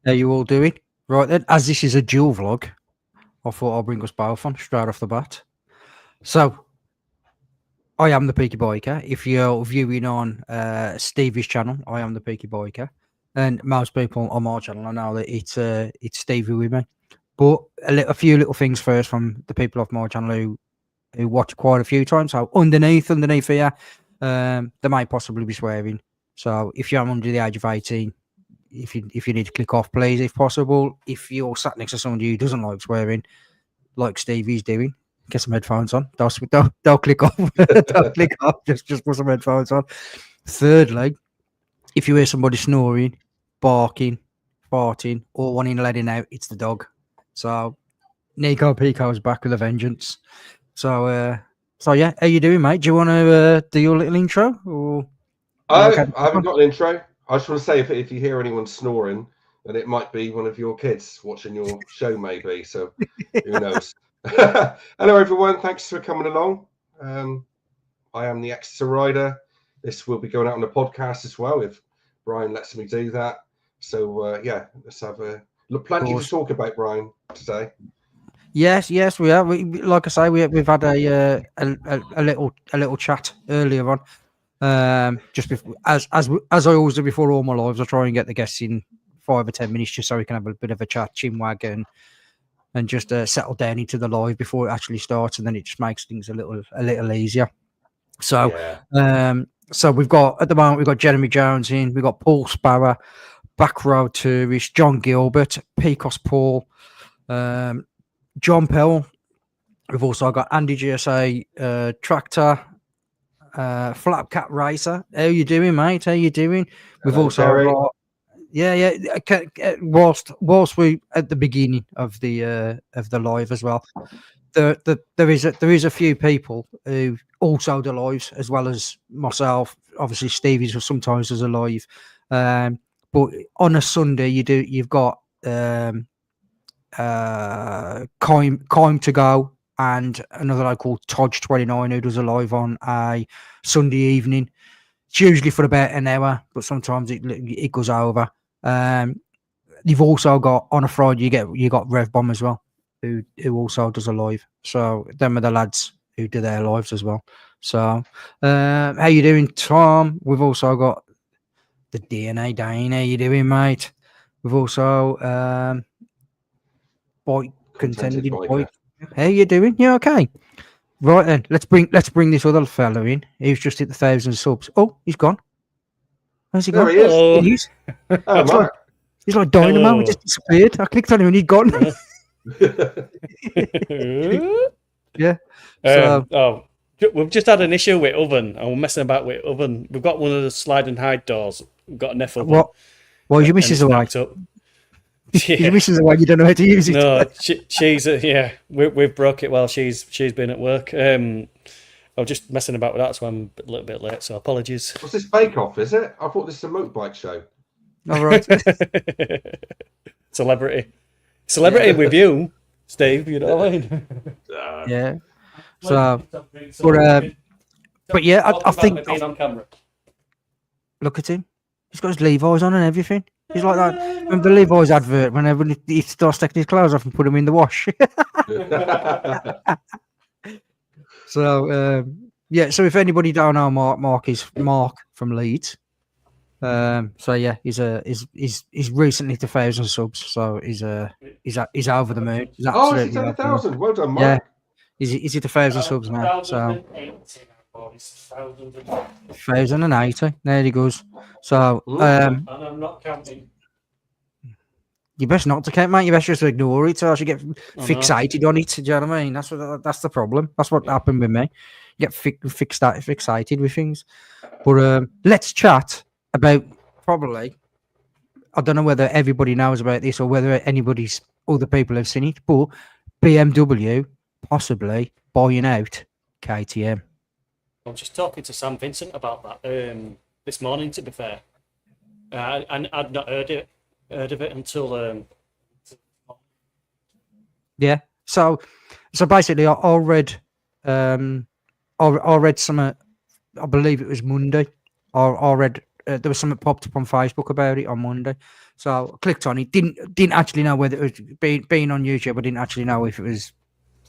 How you all doing? Right then, as this is a dual vlog, I thought I'll bring us both on straight off the bat. So, I am the Peaky Biker. If you're viewing on Stevie's channel, I am the Peaky Biker. And most people on my channel, I know that it's Stevie with me. But a few little things first from the people off my channel who watch quite a few times. So underneath here, they might possibly be swearing. So if you're under the age of 18, if you need to click off, please, if possible. If you're sat next to somebody who doesn't like swearing, like Stevie's doing, get some headphones on. Don't click off. Don't click off. Just put some headphones on. Thirdly, if you hear somebody snoring, barking, farting, or wanting letting out, it's the dog. So Nico Pico's back with a vengeance. So yeah, how you doing, mate? Do you want to do your little intro? Or I haven't got an intro. I just want to say if you hear anyone snoring, then it might be one of your kids watching your show, maybe. So who knows? Hello, everyone. Thanks for coming along. I am the exeter-rider. This will be going out on the podcast as well if Brian lets me do that. So yeah, let's have plenty to talk about, Brian, today. Yes, we are. Like I say, we've had a little chat earlier on. Just before, as I always do before all my lives, I try and get the guests in 5 or 10 minutes just so we can have a bit of a chat, chinwag, and just settle down into the live before it actually starts, and then it just makes things a little easier. So, yeah. So we've got at the moment Jeremy Jones in, we've got Paul Sparrow, Back Road Tourist, John Gilbert, Pecos Paul, John Pell. We've also got Andy GSA, Tractor, Flapcat Racer. How you doing, mate? How you doing? We've Hello, also Terry. got whilst we at the beginning of the live as well. There is a few people who also do lives as well as myself. Obviously, Stevie's sometimes does a live, but on a Sunday you've got Coim to go and another guy called Todge29 who does a live on a Sunday evening. It's usually for about an hour, but sometimes it goes over. You've also got on a Friday you got Rev Bomb as well, who also does a live. So them are the lads who do their lives as well. So how you doing, Tom? We've also got the DNA Dane. How you doing, mate? We've also Boy Contended Boy. How you doing? You okay? Right then, let's bring this other fellow in. He's just hit the 1,000 subs. Oh, he's gone. Where's he gone? There he is. Oh, he's like dynamo. He just disappeared. I clicked on him and he'd gone. Yeah. So, we've just had an issue with oven, and we're messing about with oven. We've got one of the slide and hide doors. We've got an F oven. Well, your missus away. Your missus away. You don't know how to use it. No, she's we've broke it while she's been at work. I was just messing about with that, so I'm a little bit late. So apologies. What's this Bake Off? Is it? I thought this was a motorbike show. All right. Celebrity with you, Steve. You know what I mean? Yeah. So, but yeah, I think. Being on camera. Look at him. He's got his Levi's on and everything. He's like that. Remember the Levi's advert whenever he starts taking his clothes off and put them in the wash. So yeah. So if anybody don't know, Mark is Mark from Leeds. So yeah, he's recently to 1,000 subs. So he's over the moon. He's at 1,000. Well done, Mark. Yeah. He's at 1,000 subs now. So 1,080. There he goes. So and I'm not counting. You best not to count, mate. You best just ignore it, or else you get fixated on it. Do you know what I mean? That's the problem. That's what happened with me. You get fixated with things. But let's chat about probably. I don't know whether everybody knows about this or whether other people have seen it, but BMW possibly buying out KTM. I was just talking to Sam Vincent about that this morning, to be fair. And I'd not heard of it until yeah. So basically, I read some. I believe it was Monday. I read there was something popped up on Facebook about it on Monday. So I clicked on it. Didn't actually know whether it was being on YouTube. I didn't actually know if it was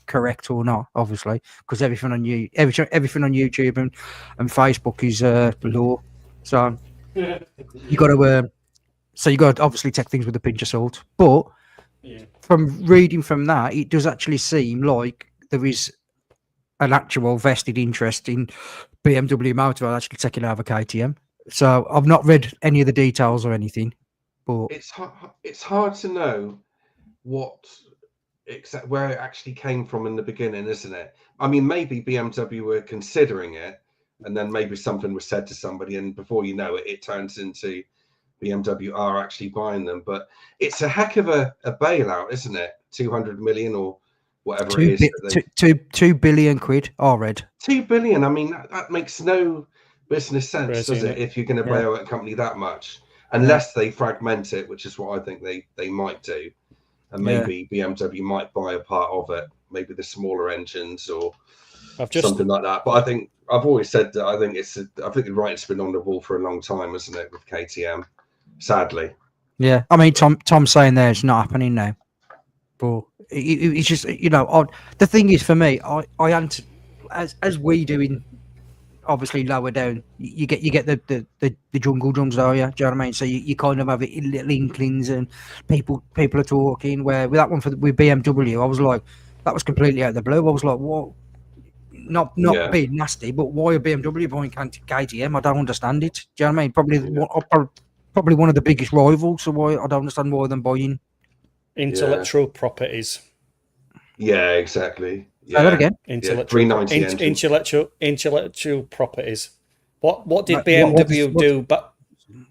correct or not, obviously, because everything on YouTube and Facebook is law. So you got to obviously take things with a pinch of salt. But from reading from that, it does actually seem like there is an actual vested interest in BMW Motor actually taking over KTM. So I've not read any of the details or anything, but it's hard to know where it actually came from in the beginning, isn't it? I mean, maybe BMW were considering it, and then maybe something was said to somebody, and before you know it, it turns into BMW are actually buying them. But it's a heck of a bailout, isn't it? 200 million or whatever it is. 2 billion quid. I read 2 billion. I mean, that makes no business sense, Crazy, does it? If you're going to bail out a company that much, unless they fragment it, which is what I think they might do. And maybe BMW might buy a part of it, maybe the smaller engines or something like that. But I think I've always said that I think the writing's been on the wall for a long time, isn't it, with KTM? Sadly. Yeah, I mean, Tom's saying there it's not happening now, but it's just the thing is for me, I answer as we do in obviously lower down. You get the jungle drums, though, yeah. Do you know what I mean? So you kind of have it in little inklings, and people are talking. Where with that one with BMW, I was like, that was completely out of the blue. I was like, what? Not being nasty, but why are BMW buying KTM? I don't understand it. Do you know what I mean? Probably one of the biggest rivals. So why I don't understand why they're buying intellectual properties. Yeah, exactly. Say that again. Intellectual properties. What did BMW do? But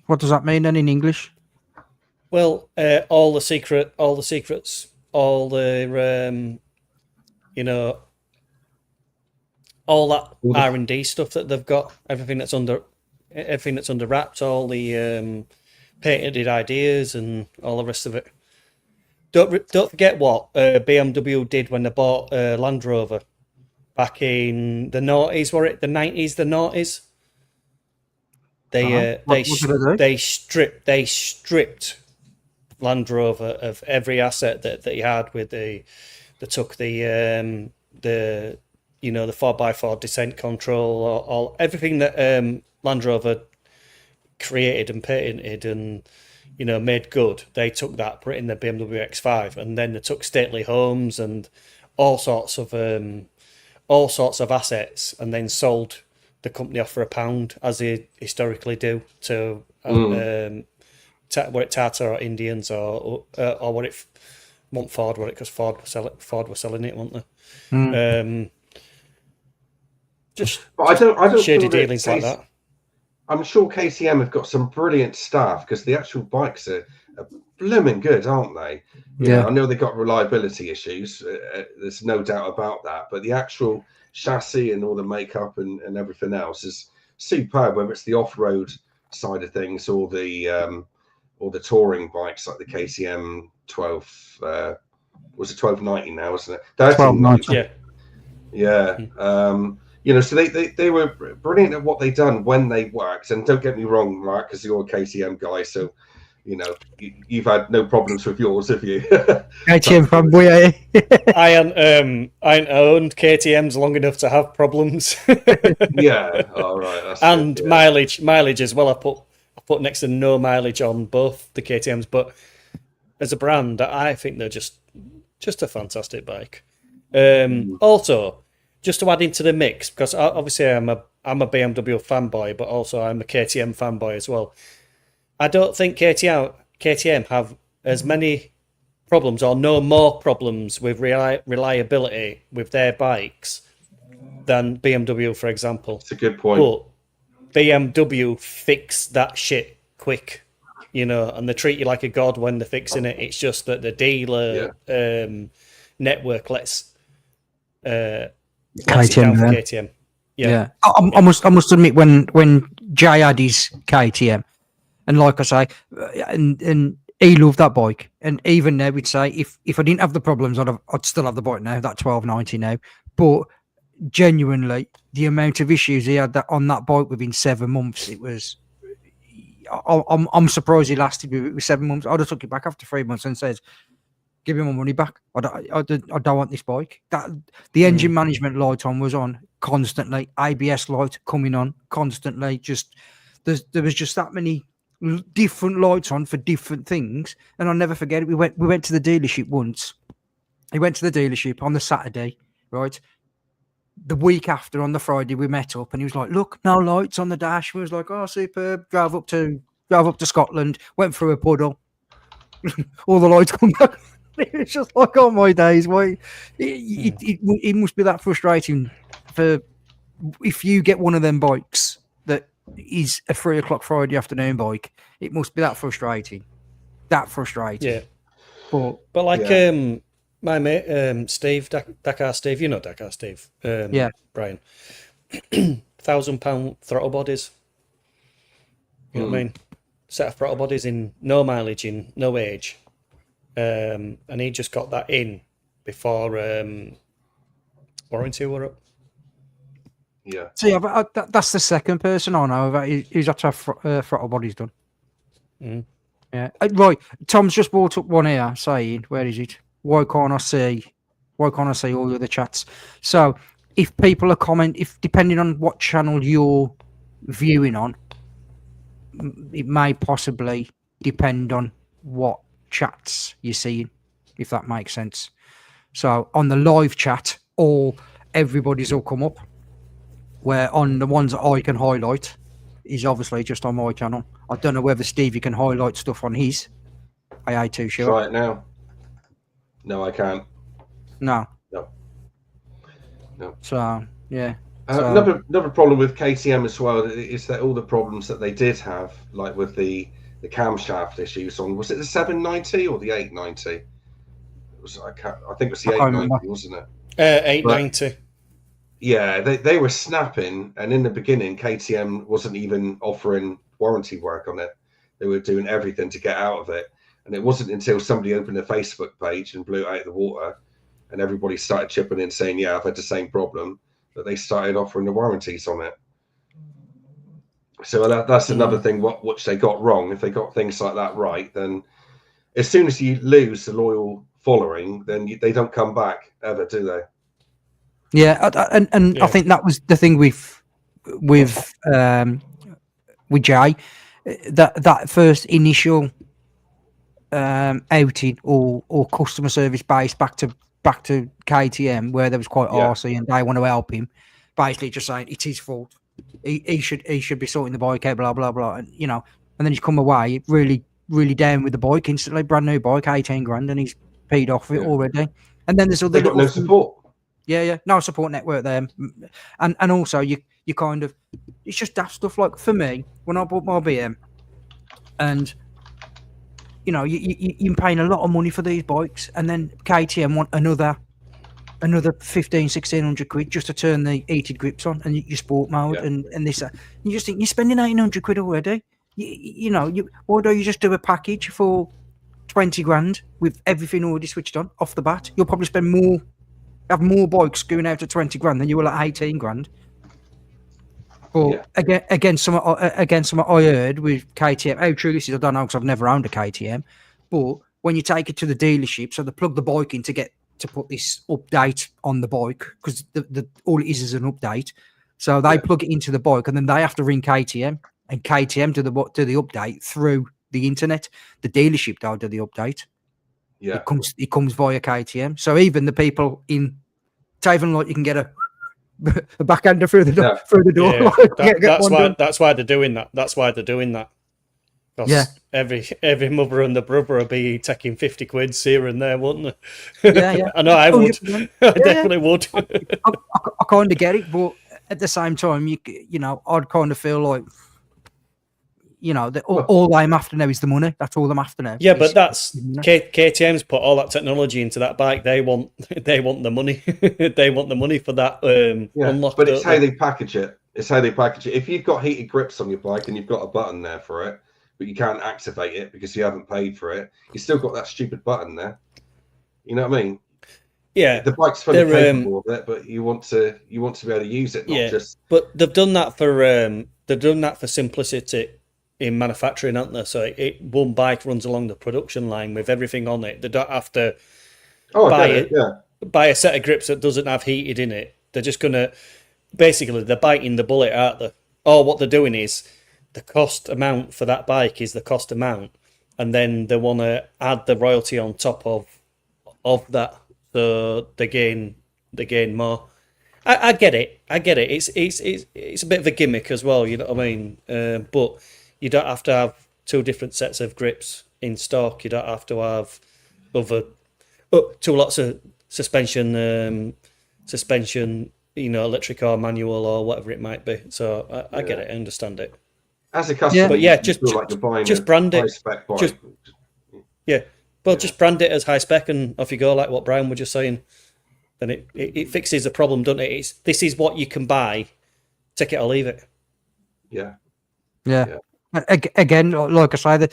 what does that mean then in English? Well, all the secrets, all the all that R&D stuff that they've got, everything that's under wraps, all the patented ideas and all the rest of it. Don't forget what BMW did when they bought Land Rover back in the noughties. Were it the 90s, the noughties? They stripped Land Rover of every asset that he had. They took the 4x4 descent control, all everything that Land Rover created and patented and made good. They took that, put it in the BMW X5, and then they took stately homes and all sorts of assets, and then sold the company off for £1, as they historically do, to Tata or Indians or what it want Ford, what it because Ford were selling it, weren't they? Just I don't shady dealings like that. I'm sure KTM have got some brilliant staff, because the actual bikes are blooming good, aren't they? Yeah, I know they've got reliability issues. There's no doubt about that. But the actual chassis and all the makeup and everything else is superb, whether it's the off-road side of things or the touring bikes like the KTM 12. Was it 1290 now, isn't it? 1290. Yeah. So they were brilliant at what they done when they worked. And don't get me wrong, Mark, because you're a KTM guy, so you've had no problems with yours, have you? KTM fanboy. I ain't owned KTMs long enough to have problems. Yeah, all right. That's and it, yeah. mileage as well. I put next to no mileage on both the KTMs, but as a brand, I think they're just a fantastic bike. Also, just to add into the mix, because obviously I'm a BMW fanboy, but also I'm a KTM fanboy as well. I don't think KTM have as many problems or no more problems with reliability with their bikes than BMW, for example. It's a good point. But BMW fix that shit quick, and they treat you like a god when they're fixing it. It's just that the dealer network lets KTM. Yeah. I must admit, when Jay had his KTM, and like I say, and he loved that bike, and even now we'd say if I didn't have the problems, I'd still have the bike now, that 1290 now. But genuinely, the amount of issues he had on that bike within 7 months, it was I'm surprised he lasted with 7 months. I'd have took it back after 3 months and said, "Give him my money back. I don't want this bike." That the engine management light was on constantly. ABS light coming on constantly. Just there was just that many different lights on for different things, and I'll never forget it. We went to the dealership once. He went to the dealership on the Saturday, right? The week after, on the Friday, we met up, and he was like, "Look, no lights on the dash." We was like, "Oh, superb." Drove up to Scotland, went through a puddle. All the lights come back. It's just like, oh my days, why? It must be that frustrating for if you get one of them bikes that is a 3 o'clock Friday afternoon bike. It must be that frustrating. Yeah. But like my mate Steve, Dakar Steve, you know Dakar Steve. Yeah. Brian. £1,000 throttle bodies. You know what I mean? Set of throttle bodies in no mileage, in no age. And he just got that in before warranty were up. Yeah. See, that's the second person I know who's had to have throttle bodies done. Yeah. Right. Tom's just brought up one here saying, where is it? Why can't I see all the other chats? So if people are if depending on what channel you're viewing on, it may possibly depend on what chats you're seeing, if that makes sense. So on the live chat, everybody's all come up, where on the ones that I can highlight is obviously just on my channel. I don't know whether Stevie can highlight stuff on his. I ain't too sure. Try it now. No, I can't. No. No. So yeah. Another problem with KTM as well is that all the problems that they did have, like with the camshaft issues on, was it the 790 or the 890? It was, I think it was the 890, wasn't it? 890. But, yeah, they were snapping, and in the beginning, KTM wasn't even offering warranty work on it. They were doing everything to get out of it, and it wasn't until somebody opened a Facebook page and blew it out of the water, and everybody started chipping in saying, "Yeah, I've had the same problem," that they started offering the warranties on it. So that's another thing which they got wrong. If they got things like that right, then as soon as you lose the loyal following, then they don't come back ever, do they? Yeah, and I think that was the thing with Jay, that first initial outing or customer service base back to KTM, where there was quite arsey and they want to help him, basically just saying it's his fault. He should be sorting the bike out, blah blah blah, and and then he's come away really down with the bike instantly, brand new bike, 18 grand, and he's paid off it already. And then there's other got no support. Yeah, no support network there, and also you kind of, it's just daft stuff. Like for me, when I bought my BM, and you're paying a lot of money for these bikes, and then KTM want another 1,500-1,600 quid just to turn the heated grips on and your sport mode and this. You just think you're spending 1,800 quid already. Why don't you just do a package for 20 grand with everything already switched on off the bat? You'll probably have more bikes going out at 20 grand than you will at 18 grand. But again, some I heard with KTM, how true this is, I don't know, because I've never owned a KTM. But when you take it to the dealership, so they plug the bike in to put this update on the bike, because all it is an update. So they plug it into the bike, and then they have to ring KTM, and KTM do the update through the internet. The dealership don't do the update. Yeah, it comes via KTM. So even the people in Taven, like, you can get a backhander through the door. Yeah. That's why they're doing that. That's why they're doing that. Because every mother and the brother would be taking 50 quid here and there, wouldn't they? Yeah. I know I would. I definitely would. I kind of get it, but at the same time, I'd kind of feel like, that all I'm after now is the money. That's all I'm after now. Yeah, but that's KTM's put all that technology into that bike. They want the money. They want the money for that. Unlock. But it's how they package it. If you've got heated grips on your bike and you've got a button there for it, but you can't activate it because you haven't paid for it, you still got that stupid button there. You know what I mean? Yeah, the bike's fully capable of it, but you want to be able to use it, not just. But they've done that for simplicity. in manufacturing, aren't there? So one bike runs along the production line with everything on it. They don't have to buy a set of grips that doesn't have heated in it. They're just gonna basically they're biting the bullet, aren't they? Or what they're doing is the cost amount for that bike is the cost amount, and then they want to add the royalty on top of that, so they gain more. I get it. It's a bit of a gimmick as well. You know what I mean? But you don't have to have two different sets of grips in stock. You don't have to have two lots of suspension. Electric or manual or whatever it might be. So I get it. I understand it. As a customer, but yeah, just brand it. Spec bike. Just brand it as high spec, and off you go. Like what Brian was just saying. Then it fixes the problem, doesn't it? This is what you can buy, take it or leave it. Yeah. Again, like I say,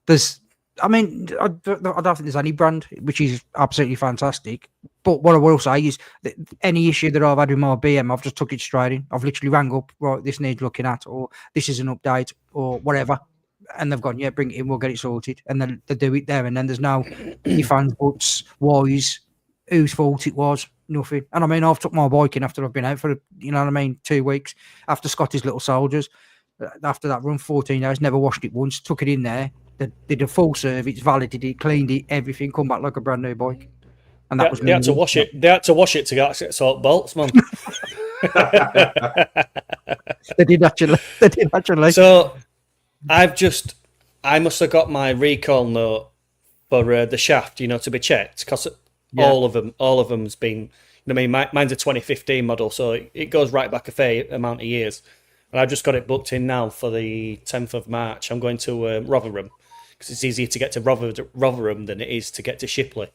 there's. I mean, I don't think there's any brand which is absolutely fantastic. But what I will say is that any issue that I've had with my BM, I've just took it straight in. I've literally rang up, right, this needs looking at, or this is an update, or whatever. And they've gone, yeah, bring it in, we'll get it sorted. And then they do it there. And then there's no ifs, ands, buts, whys, whose fault it was, nothing. And I mean, I've took my bike in after I've been out for, 2 weeks after Scottish Little Soldiers. After that run, 14 days, never washed it once, took it in there. They did a full service, validated it, cleaned it, everything, come back like a brand new bike. And that was they had to wash it. They had to wash it to get salt bolts, man. They did actually. So I must have got my recall note for the shaft, to be checked, because all of them's been. Mine's a 2015 model, so it goes right back a fair amount of years. And I've just got it booked in now for the 10th of March. I'm going to Rotherham, because it's easier to get to Rotherham than it is to get to Shipley,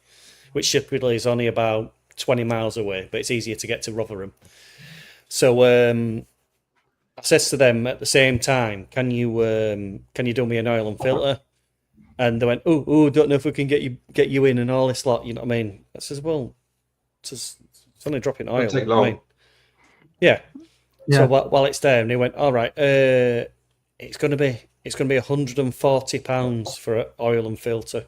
which Shipley is only about 20 miles away, but it's easier to get to Rotherham. So I said to them at the same time, can you do me an oil and filter? And they went, don't know if we can get you in and all this lot. You know what I mean? I says, well, it's only dropping oil. Won't take long. I mean, yeah. So while it's there, and they went, all right, it's going to be £140 for an oil and filter.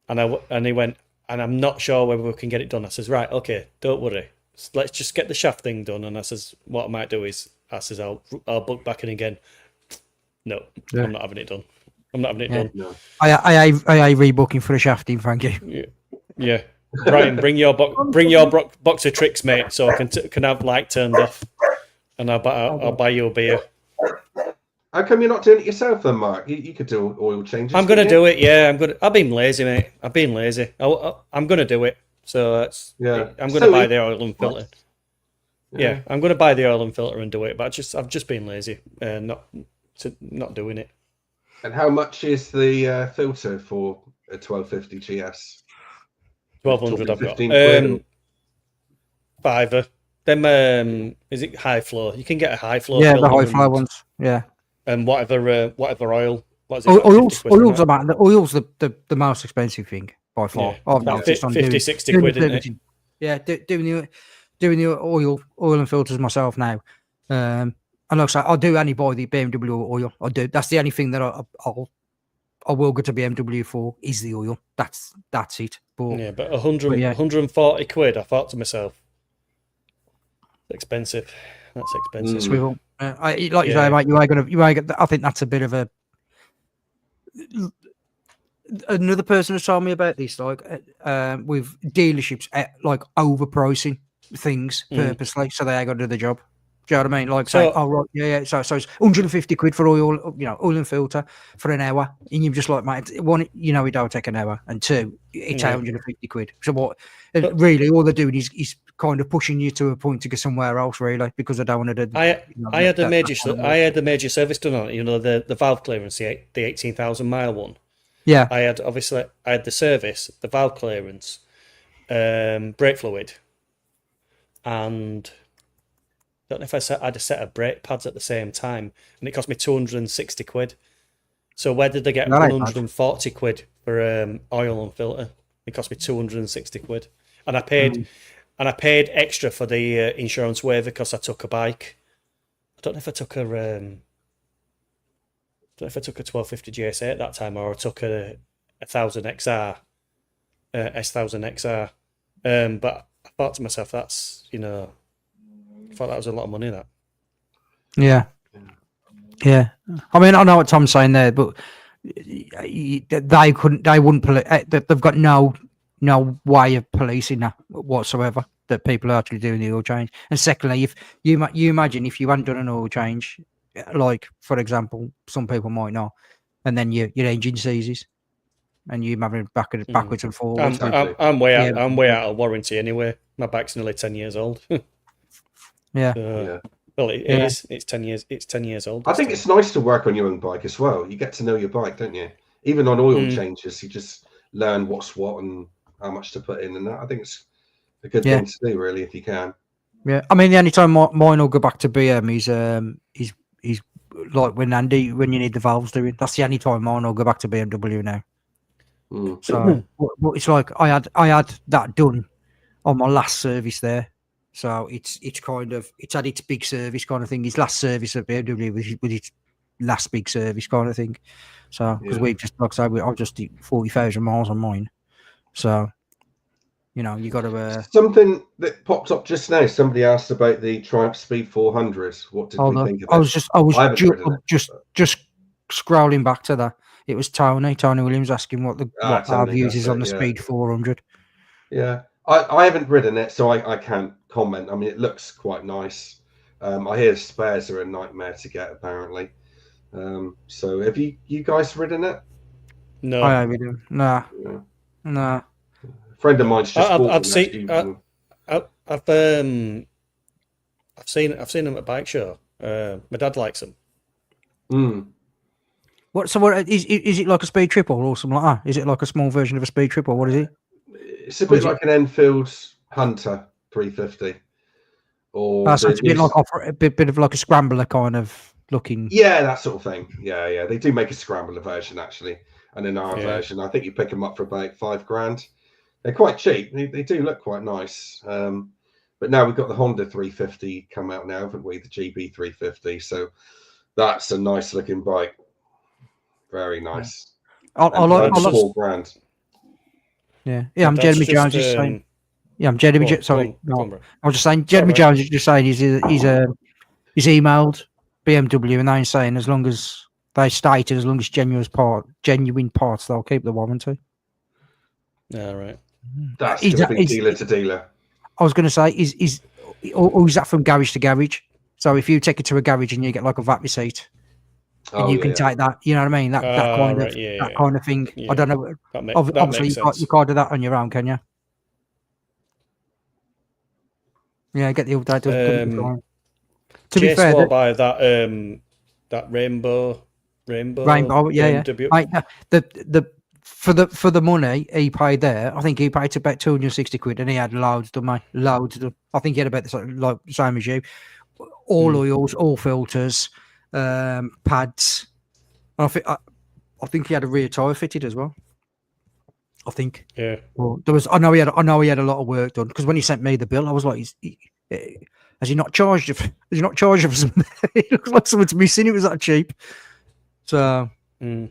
And he went, and I'm not sure whether we can get it done. I says, right, okay, don't worry. Let's just get the shaft thing done. And I says, what I might do is, I'll book back in again. No, I'm not having it done. I'm not having it done. No. I rebooking for a shafting, thank you. Yeah. Brian, bring your box of tricks, mate, so I can have light turned off, and I'll buy you a beer. How come you're not doing it yourself then, Mark? You could do oil changes. I'm going to do it, yeah. I've been lazy, mate. I've been lazy. I'm going to do it. So I'm going to buy the oil and filter. Yeah, I'm going to buy the oil and filter and do it, but I've just been lazy, not doing it. And how much is the filter for a 1250 GS? 1200 I've got. £5. Them is it high flow? You can get a high flow. Yeah, the high flow ones. Yeah. And whatever oil. What is it? Oil's the most expensive thing by far. Yeah. I've noticed 60 quid, isn't it? Yeah, doing the oil and filters myself now. And like I say, I'll do any buy the BMW oil. I do. That's the only thing that I will go to BMW for is the oil. That's it. But 140 quid. I thought to myself, it's expensive. That's expensive. Swivel. You say, mate, you ain't gonna. I think that's a bit of a. Another person has told me about this, like with dealerships, like overpricing things purposely, so they ain't got to do the job. Do you know what I mean? Like, so, So it's 150 quid for oil, oil and filter for an hour, and you're just like, mate, one, it don't take an hour, and two, it's 150 quid. So what? Really, all they're doing is kind of pushing you to a point to go somewhere else, really, because I don't want to do. I had a major service done on it. The valve clearance, the 18,000 mile one. Yeah, I had the service, the valve clearance, brake fluid, and I don't know if I had a set of brake pads at the same time, and it cost me 260 quid. So where did they get 140 quid for oil and filter? It cost me 260 quid, and I paid extra for the insurance waiver because I took a bike. I don't know if I took a if I took a 1250 GS8 at that time, or I took a 1000 XR, S1000 XR. But I thought to myself, that's, I thought that was a lot of money, that. Yeah. I mean, I know what Tom's saying there, but they wouldn't. They've got no way of policing that whatsoever. That people are actually doing the oil change. And secondly, if you imagine if you hadn't done an oil change, like for example, some people might not, and then your engine seizes, and you're having backwards and forwards. I'm way out of warranty anyway. My bike's nearly 10 years old. Yeah. Well, it is. It's 10 years. It's 10 years old. I think it's nice to work on your own bike as well. You get to know your bike, don't you? Even on oil changes, you just learn what's what and how much to put in, and that. I think it's a good thing to do, really, if you can. Yeah, I mean, the only time mine will go back to BM is like when you need the valves doing. That's the only time mine will go back to BMW now. So, but it's like I had that done on my last service there. So it's had its big service kind of thing. His last service at BMW was its last big service kind of thing. So because we've just, like I say, I've just did 40,000 miles on mine. So you got to. Something that popped up just now. Somebody asked about the Triumph Speed 400. What did we think of it? I was just scrolling back to that. It was Tony Williams asking what our views is on the Speed 400. Yeah. I haven't ridden it, so I can't comment. I mean, it looks quite nice. I hear spares are a nightmare to get, apparently. So have you guys ridden it? No. I haven't. Nah. A friend of mine's just I've seen them at bike show. My dad likes them. What is it like a Speed Triple or something like that? Is it like a small version of a Speed Triple? What is it? It's a bit like an Enfield Hunter 350. Or so it's a bit like a bit of like a scrambler kind of looking. Yeah, that sort of thing. Yeah. They do make a scrambler version actually, and an R version. I think you pick them up for about $5,000. They're quite cheap. They do look quite nice. But now we've got the Honda 350 come out now, haven't we? The GB 350. So that's a nice looking bike. Very nice. I like $4,000. Yeah, I'm Jeremy Jones just saying. Yeah, I'm Jeremy. Sorry, no, I was just saying. Jeremy Jones is just saying he's emailed BMW and they're saying as long as genuine parts, they'll keep the warranty. Yeah, right. That's dealer to dealer. I was going to say, is that from garage to garage? So if you take it to a garage and you get like a VAT receipt. And you can take that, you know what I mean? That kind of thing. I don't know. Obviously, you can't do that on your own, can you? Yeah, get the update. To be fair, by that rainbow. Yeah. For the money he paid there, I think he paid about 260 quid, and he had loads done, loads. I think he had about the same as you. All oils, all filters. Pads. I think he had a rear tire fitted as well. I think. Yeah. Well, I know he had a lot of work done because when he sent me the bill, I was like, has he not charged of? Has he not charged of something? It looks like someone's missing. It was that cheap. So, but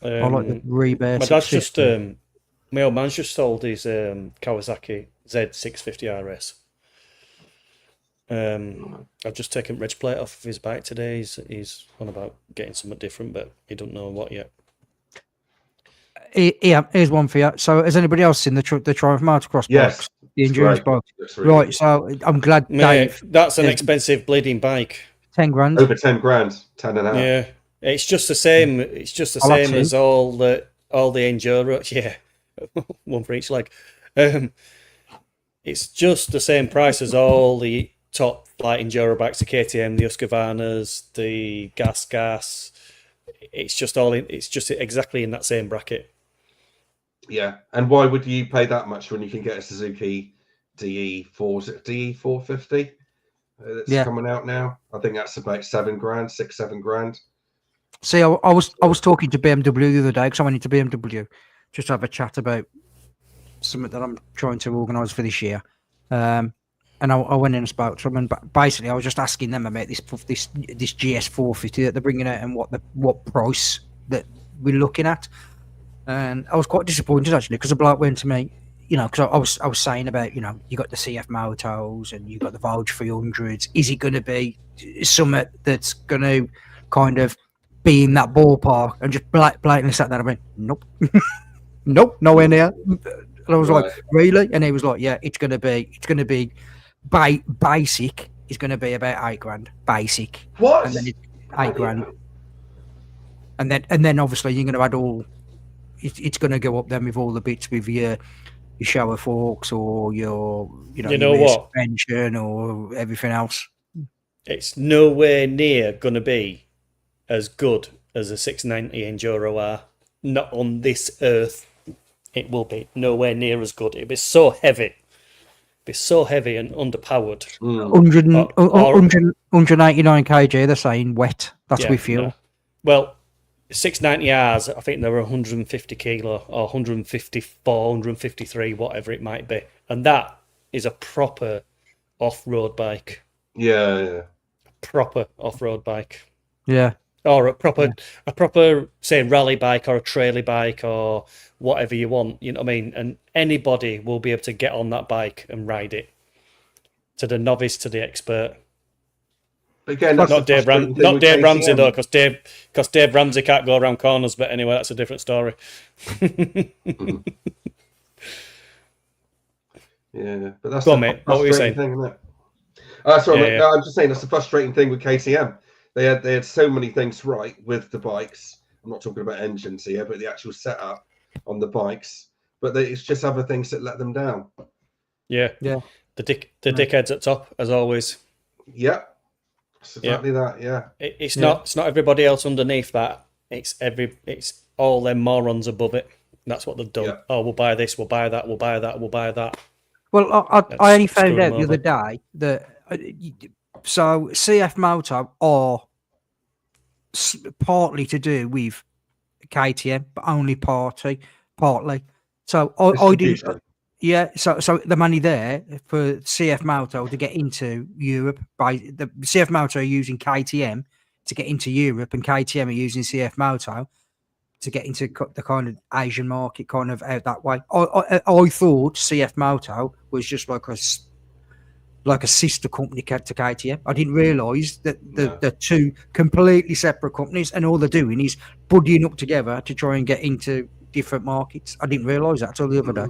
I like the rebate. My dad's just my old man's just sold his Kawasaki Z650 RS. I've just taken reg plate off of his bike today. He's on about getting something different, but he don't know what yet. Yeah, here's one for you. So, has anybody else seen the Triumph Motocross box? The endurance box. Right. So, I'm glad. Mate, that's an expensive bleeding bike. $10,000. Over $10,000. 10 and a half. Yeah, it's just the same. It's just the same as all the enduro. Yeah, one for each leg. It's just the same price as all the top light enduro bikes, the KTM, the Husqvarnas, the gas. It's just exactly in that same bracket. Yeah, and why would you pay that much when you can get a Suzuki DE450 that's coming out now? I think that's about $7,000. See, I was talking to BMW the other day because I went into BMW just to have a chat about something that I'm trying to organise for this year. and I went in and spoke to them, and basically I was just asking them about this GS 450 that they're bringing out and what price that we're looking at. And I was quite disappointed actually, because the bloke went to me, you know, because I was saying about, you know, you got the CF Motos and you got the Vogue 300s. Is it going to be something that's going to kind of be in that ballpark? And just blatantly sat there and I went, nope, nope, nowhere near. And I was like, really? And he was like, yeah, it's going to be basic. It's going to be about £8,000 basic. What? And then it's £8,000. And then obviously you're going to add all. It's going to go up then with all the bits with your shower forks or your your suspension or everything else. It's nowhere near going to be as good as a 690 Enduro R. Not on this earth. It will be nowhere near as good. It'll be so heavy. Be so heavy and underpowered. 189 kg. They're saying wet. That's with fuel. No. Well. 690Rs, I think they were 150 kilo or 154, 153, whatever it might be. And that is a proper off-road bike. Yeah. Proper off-road bike. Yeah. Or a proper, say, rally bike or a trailer bike or whatever you want. You know what I mean? And anybody will be able to get on that bike and ride it. To the novice, to the expert. Again, not Dave Ramsey though, because Dave Ramsey can't go around corners. But anyway, that's a different story. Yeah, but that's go on, mate. What were you saying? Thing, isn't it? Sorry, no, I'm just saying that's the frustrating thing with KTM. They had so many things right with the bikes. I'm not talking about engines here, but the actual setup on the bikes. But it's just other things that let them down. Yeah. The dickheads at top, as always. Yeah. It's exactly that, yeah. It's not everybody else underneath that. It's all them morons above it. That's what they've done. Yeah. Oh, we'll buy this, we'll buy that, we'll buy that, we'll buy that. Well, I only found out the other day that so CF Moto are partly to do with KTM, but only partly. So I didn't. Yeah, so the money there for CF Moto to get into Europe, by the CF Moto are using KTM to get into Europe, and KTM are using CF Moto to get into the kind of Asian market, kind of out that way. I thought CF Moto was just like a sister company to KTM. I didn't realise that the two completely separate companies, and all they're doing is buddying up together to try and get into different markets. I didn't realise that until the other day.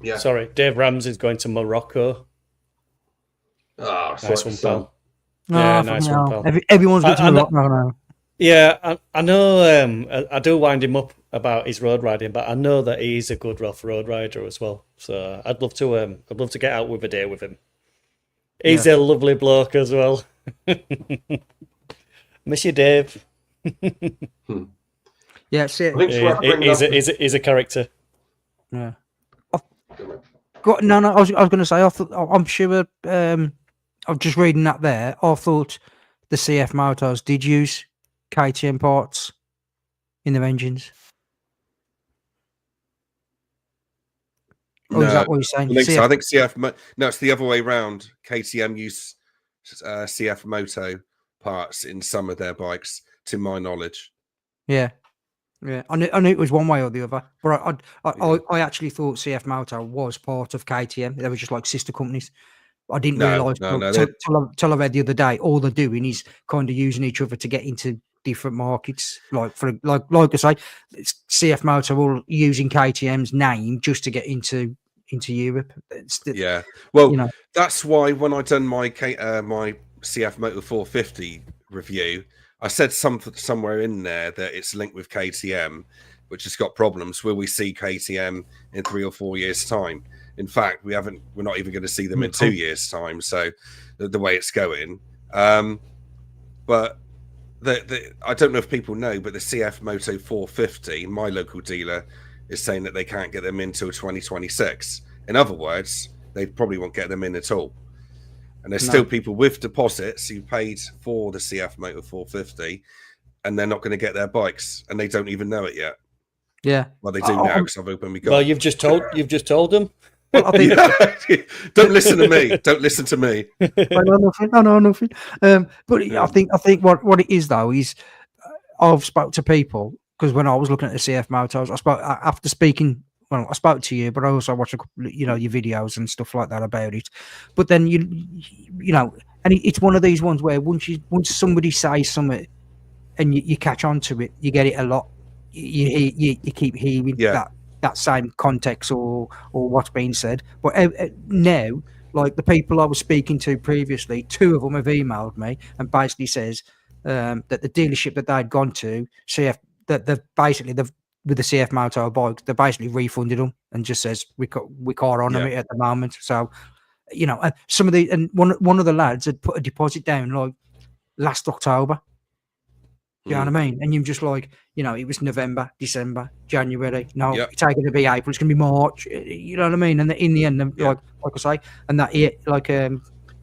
Yeah. Sorry, Dave Ramsey's going to Morocco. Oh, nice one, pal. Yeah, nice one, pal. Everyone's going to Morocco now. Yeah, I know. I do wind him up about his road riding, but I know that he's a good rough road rider as well. So I'd love to get out with a day with him. He's a lovely bloke as well. Miss you, Dave. Yeah, see, he's a character. Yeah. No, I was going to say. I'm sure. I'm just reading that there. I thought the CF Motos did use KTM parts in their engines. Or is that what you're saying? I think CF. No, it's the other way around. KTM use CF Moto parts in some of their bikes, to my knowledge. Yeah. Yeah, I knew it was one way or the other, but I actually thought CF Moto was part of KTM. They were just like sister companies. I didn't realise till I read the other day. All they're doing is kind of using each other to get into different markets. Like I say, CF Moto all using KTM's name just to get into Europe. Well, that's why when I done my my CF Moto 450 review, I said somewhere in there that it's linked with KTM, which has got problems. Will we see KTM in 3 or 4 years' time? In fact, we're not even going to see them in 2 years' time. So the way it's going, but I don't know if people know, but the CF Moto 450, my local dealer, is saying that they can't get them in until 2026. In other words, they probably won't get them in at all. And there's still people with deposits who paid for the CF Moto 450, and they're not going to get their bikes, and they don't even know it yet. Yeah. Well, they do now because I've opened my goal. Well, you've just told them. Well, I think Don't listen to me. Don't listen to me. I know nothing. I know nothing. But Yeah. I think what it is though is I've spoke to people because when I was looking at the CF motos, I spoke after speaking. Well, I spoke to you, but I also watched your videos and stuff like that about it. But then you know, and it's one of these ones where once somebody says something and you catch on to it, you get it a lot. You keep hearing that same context or what's being said. But now, like the people I was speaking to previously, 2 of them have emailed me and basically says that the dealership that they'd gone to, CF, that they've with the CF motor bikes, they basically refunded them and just says we can't honour it at the moment. So, you know, some of the one of the lads had put a deposit down like last October. Do you know what I mean? And you're just like, you know, it was November, December, January. No, it's going to be April. It's going to be March. You know what I mean? And in the end, like I say, and that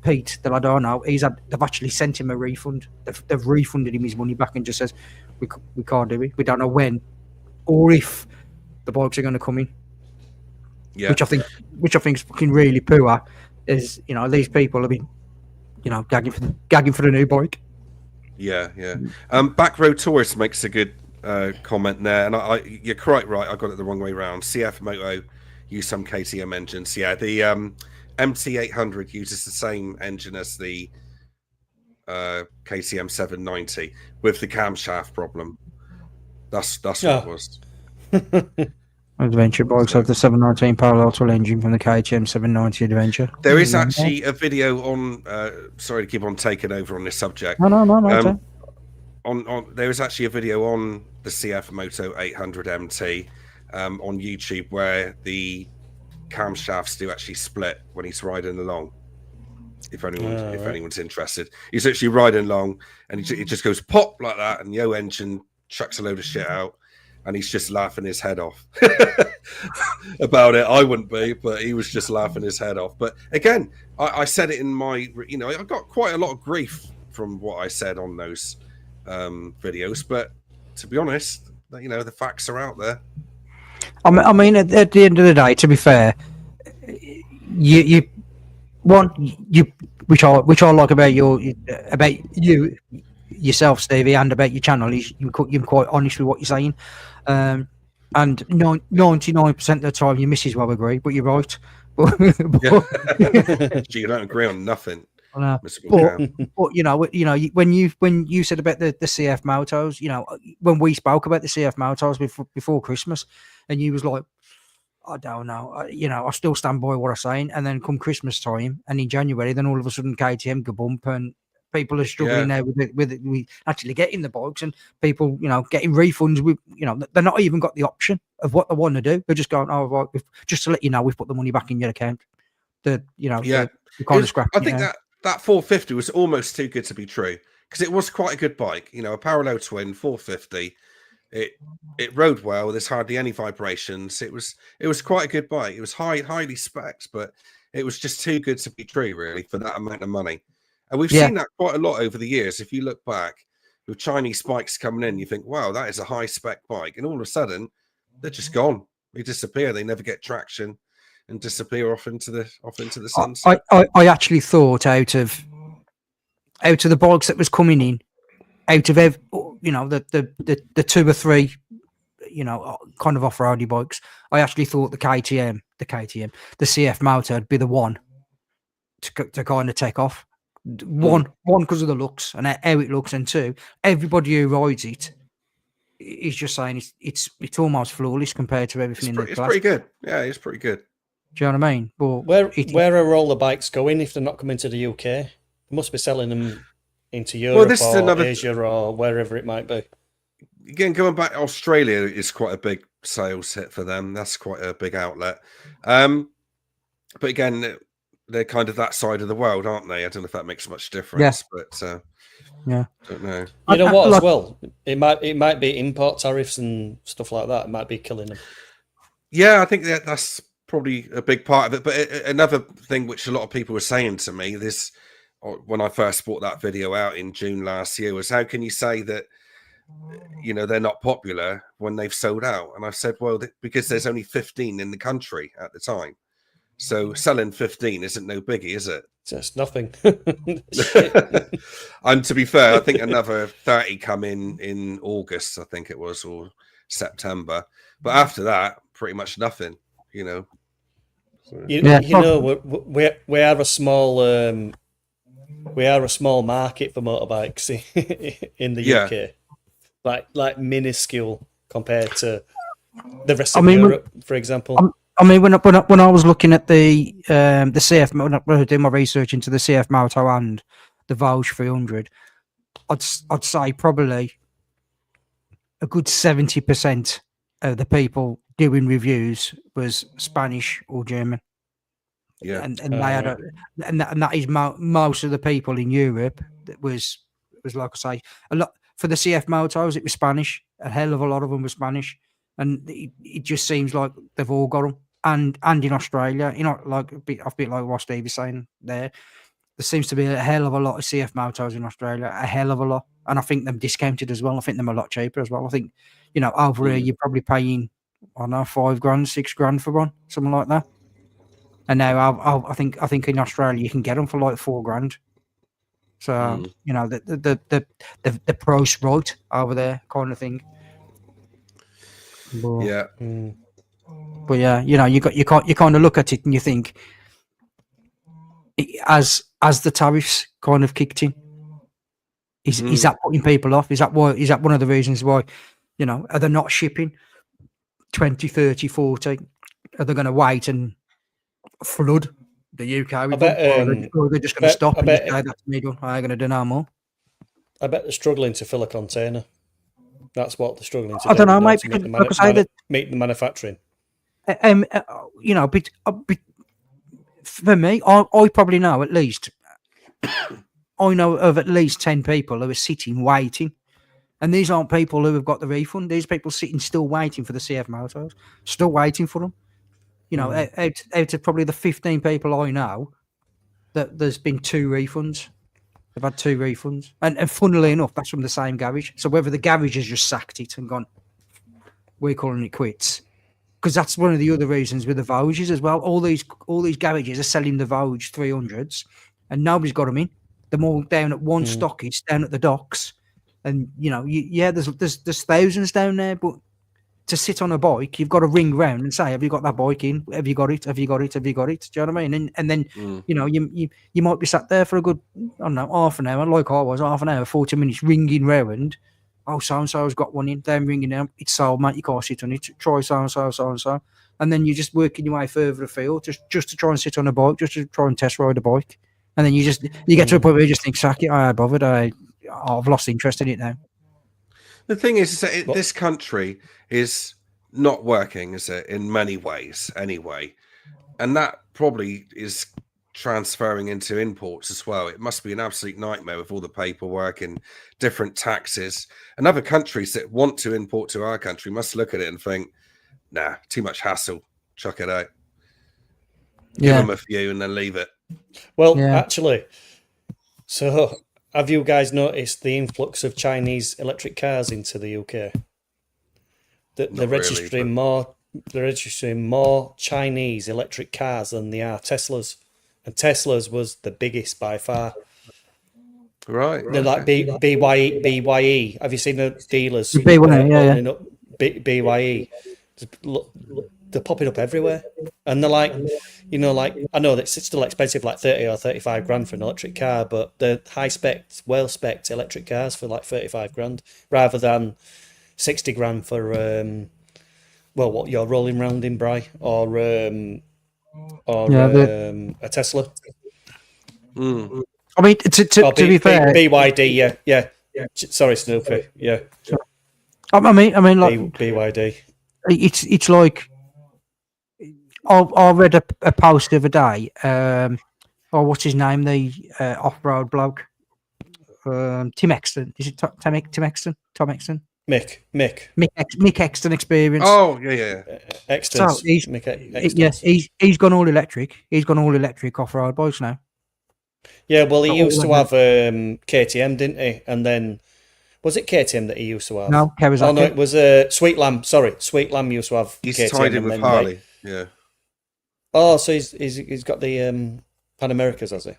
Pete, that I don't know, they've actually sent him a refund. They've refunded him his money back and just says we can't do it. We don't know when or if the bikes are going to come in. Yeah. Which I think is fucking really poor. Is, you know, these people have been, you know, gagging for the new bike. Yeah. Back Road Tourist makes a good comment there, and you're quite right. I got it the wrong way around. CF Moto use some KTM engines. Yeah, the MT800 uses the same engine as the KTM 790 with the camshaft problem. That's what it was. Adventure bikes have the 719 parallel twin engine from the KTM 790 Adventure. There is actually a video on. Sorry to keep on taking over on this subject. No. There is actually a video on the CF Moto 800 MT on YouTube where the camshafts do actually split when he's riding along. If anyone's interested, he's actually riding along and it just goes pop like that, and the engine chucks a load of shit out. And he's just laughing his head off about it. I wouldn't be, but he was just laughing his head off. But again, I said it in my, I got quite a lot of grief from what I said on those videos. But to be honest, the facts are out there. I mean, at the end of the day, to be fair, which I like about you yourself, Stevie, and about your channel is you're quite honest with what you're saying. And 99% of the time, your missus will agree, but you're right. But you don't agree on nothing. But when you said about the CF motos, when we spoke about the CF motos before Christmas, and you was like, I don't know, I still stand by what I'm saying. And then come Christmas time, and in January, then all of a sudden KTM go bump, and people are struggling now with actually getting the bikes, and people, getting refunds. They're not even got the option of what they want to do. They're just going, oh, right, just to let you know, we've put the money back in your account. I think that 450 was almost too good to be true, because it was quite a good bike. A parallel twin 450. It rode well. There's hardly any vibrations. It was quite a good bike. It was highly spec'd, but it was just too good to be true, really, for that amount of money. And we've seen that quite a lot over the years. If you look back with Chinese spikes coming in, you think, wow, that is a high spec bike. And all of a sudden, they're just gone. They disappear. They never get traction and disappear off into the sunset. I actually thought out of the bikes that was coming in, out of the 2 or 3, kind of off-roady bikes, I actually thought the KTM, the CF motor would be the one to kind of take off. One because of the looks and how it looks, and 2, everybody who rides it is just saying it's almost flawless compared to everything in the class. It's pretty good. Yeah, it's pretty good. Do you know what I mean? But where are all the bikes going if they're not coming to the UK? They must be selling them into Europe or Asia or wherever it might be. Again, going back, Australia is quite a big sales hit for them. That's quite a big outlet. But again, they're kind of that side of the world, aren't they? I don't know if that makes much difference, but I don't know. You know what? As well, it might be import tariffs and stuff like that. It might be killing them. Yeah, I think that's probably a big part of it. But another thing which a lot of people were saying to me when I first brought that video out in June last year was, how can you say that they're not popular when they've sold out? And I said, well, because there's only 15 in the country at the time. So selling 15 isn't no biggie, is it? Just nothing. And to be fair, I think another 30 come in August, I think it was, or September. But after that, pretty much nothing, you know. You know, we are a small market for motorbikes in the UK, like minuscule compared to the rest of Europe, for example. I mean, when I was looking at the CF, when I was doing my research into the CF Moto and the Vosges 300, I'd say probably a good 70% of the people doing reviews was Spanish or German. Yeah, and they had and that is most of the people in Europe. That was like I say, a lot for the CF Motos. It was Spanish. A hell of a lot of them were Spanish, and it just seems like they've all got them. And in Australia, you know, like a bit like what Steve is saying there seems to be a hell of a lot of CF Motos in Australia, a hell of a lot, and I think them discounted as well. I think them a lot cheaper as well. I think, you know, over here you're probably paying, I don't know, $5,000, $6,000 for one, something like that. And now I think in Australia you can get them for like $4,000. So you know the price right over there kind of thing. But, yeah. But yeah, you know, you kind of look at it and you think, as the tariffs kind of kicked in, is that putting people off? Is that one of the reasons why, you know, are they not shipping 20, 30, 40? Are they going to wait and flood the UK with them? Or are they just going to stop and just say that to me, I'm going to do no more? I bet they're struggling to fill a container. That's what they're struggling to do. I don't know, mate. Meet the manufacturing. You know, for me, I probably know at least. I know of at least 10 people who are sitting waiting, and these aren't people who have got the refund. These people sitting still waiting for the CF Motos, still waiting for them. You know, out of probably the 15 people I know, that there's been 2 refunds. They've had 2 refunds, and funnily enough, that's from the same garage. So whether the garage has just sacked it and gone, we're calling it quits. Because that's one of the other reasons with the Vosges as well. All these garages are selling the Vosges 300s, and nobody's got them in. They're all down at one stockage, down at the docks, and you know, there's thousands down there. But to sit on a bike, you've got to ring round and say, "Have you got that bike in? Have you got it? Have you got it? Have you got it?" Do you know what I mean? And then you know, you might be sat there for a good, I don't know, half an hour, like I was, half an hour, 40 minutes, ringing round. Oh, so and so's got one in. Then ringing them. It's sold, mate. You can't sit on it. Try so and so, so and so, and then you're just working your way further afield, just to try and sit on a bike, just to try and test ride a bike, and then you get to a point where you just think, "Sack it, I bothered. I've lost interest in it now." The thing is that this country is not working, is it, in many ways anyway, and that probably is transferring into imports as well. It must be an absolute nightmare with all the paperwork and different taxes, and other countries that want to import to our country must look at it and think, nah, too much hassle, chuck it out, give them a few and then leave it. Well, actually, so have you guys noticed the influx of Chinese electric cars into the UK? They're registering more Chinese electric cars than they are Teslas. And Tesla's was the biggest by far. Right. They're like BYE. Have you seen the dealers? BYE. They're popping up everywhere. And they're like, you know, like, I know that it's still expensive, like 30 or 35 grand for an electric car, but they're high-spec, well-spec electric cars for like 35 grand rather than 60 grand for, what you're rolling around in, Bry, or a Tesla. I mean, to be fair, BYD, yeah. Sorry, Snoopy, yeah. I mean, like BYD. It's like I read a post the other day. What's his name? The off-road bloke, Tim Exton. Is it Tim Exton? Tom Exton. Mick Exton Experience. Oh yeah. Exton. So he's gone all electric. He's gone all electric off-road bikes now. Yeah, well, he used to have KTM, didn't he? And then was it KTM that he used to have? No, Kawasaki. Oh no, it was Sweet Lamb. Sorry, Sweet Lamb used to have. He's KTM tied in with Harley. Yeah. Oh, so he's got the Pan Americas, has he?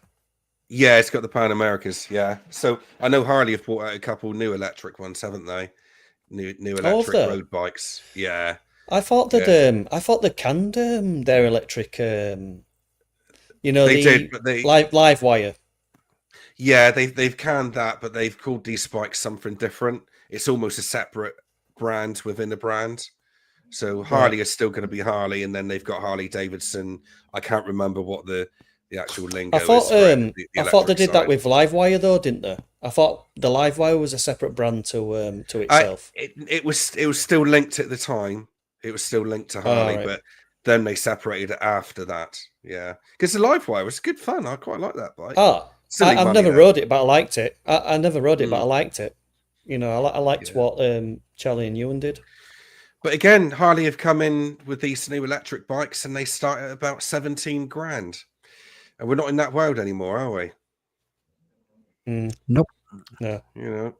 Yeah, it's got the Pan Americas. Yeah, so I know Harley have brought out a couple new electric ones, haven't they? New Oh, have electric they? road bikes. Yeah, I yeah, thought they canned their electric. You know, they did, the but they live wire. yeah they've canned that, but they've called these spikes something different. It's almost a separate brand within a brand. So Right. Harley is still going to be Harley, and then they've got Harley Davidson. I can't remember what the actual lingo is for it. The I thought they electric did that side. with Livewire though, didn't they? I thought the Livewire was a separate brand to itself. It was still linked at the time. It was still linked to All Harley, right. but then they separated it after that. Yeah, because the Livewire was good fun. I quite like that bike. Ah, Silly I've money never though. rode it, but I liked it. I never rode it, but I Mm, liked it. You know, I liked yeah. what Charlie and Ewan did. But again, Harley have come in with these new electric bikes, and they start at about 17 grand. And we're not in that world anymore, are we? Nope. No. You know.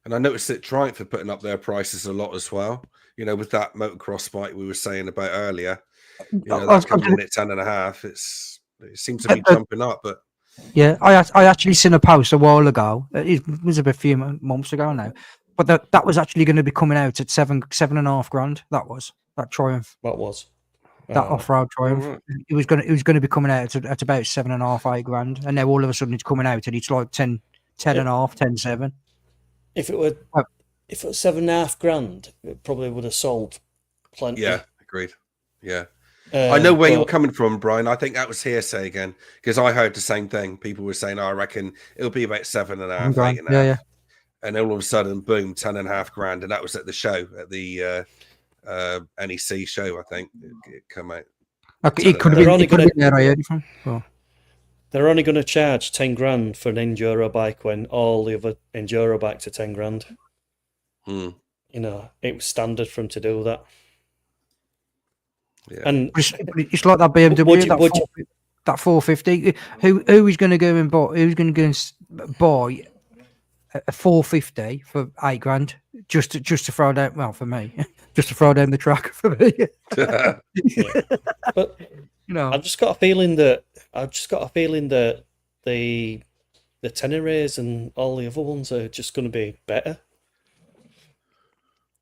And I noticed that Triumph are putting up their prices a lot as well. You know, with that motocross bike we were saying about earlier. You know, I that's was coming gonna- in at 10.5. It seems to uh, be uh, jumping up, but yeah, I actually seen a post a while ago. It was a few months ago now, but that was actually going to be coming out at 7.5 grand. That was that Triumph, What was? that All right. off-road all Triumph. right. It was going to be coming out at about 7.5, 8 grand, and now all of a sudden it's coming out and it's like 10 If, and a half, 10.7. if it were Oh, if it was 7.5 grand, it probably would have sold plenty. Yeah, agreed. Yeah. I know where you're But coming from, Brian. I think that was hearsay again, because I heard the same thing. People were saying, oh, I reckon it'll be about 7.5, 7 grand. 8.5. Yeah, And then all of a sudden, boom, 10.5 grand. And that was at the show, at the NEC show, I think. It come out. okay, it could have They're been. only It could have gonna been there. I heard it from. Oh. they're only going to charge 10 grand for an enduro bike when all the other enduro bikes are 10 grand. Hmm. You know, it was standard for them to do that. Yeah. And it's like that BMW, that 450. Who is going to go and buy? Who's going to go and buy a 450 for 8 grand just to throw down? Well, for me, just to throw down the track for me. Yeah. But You know, I've just got a feeling that the Teneres and all the other ones are just going to be better.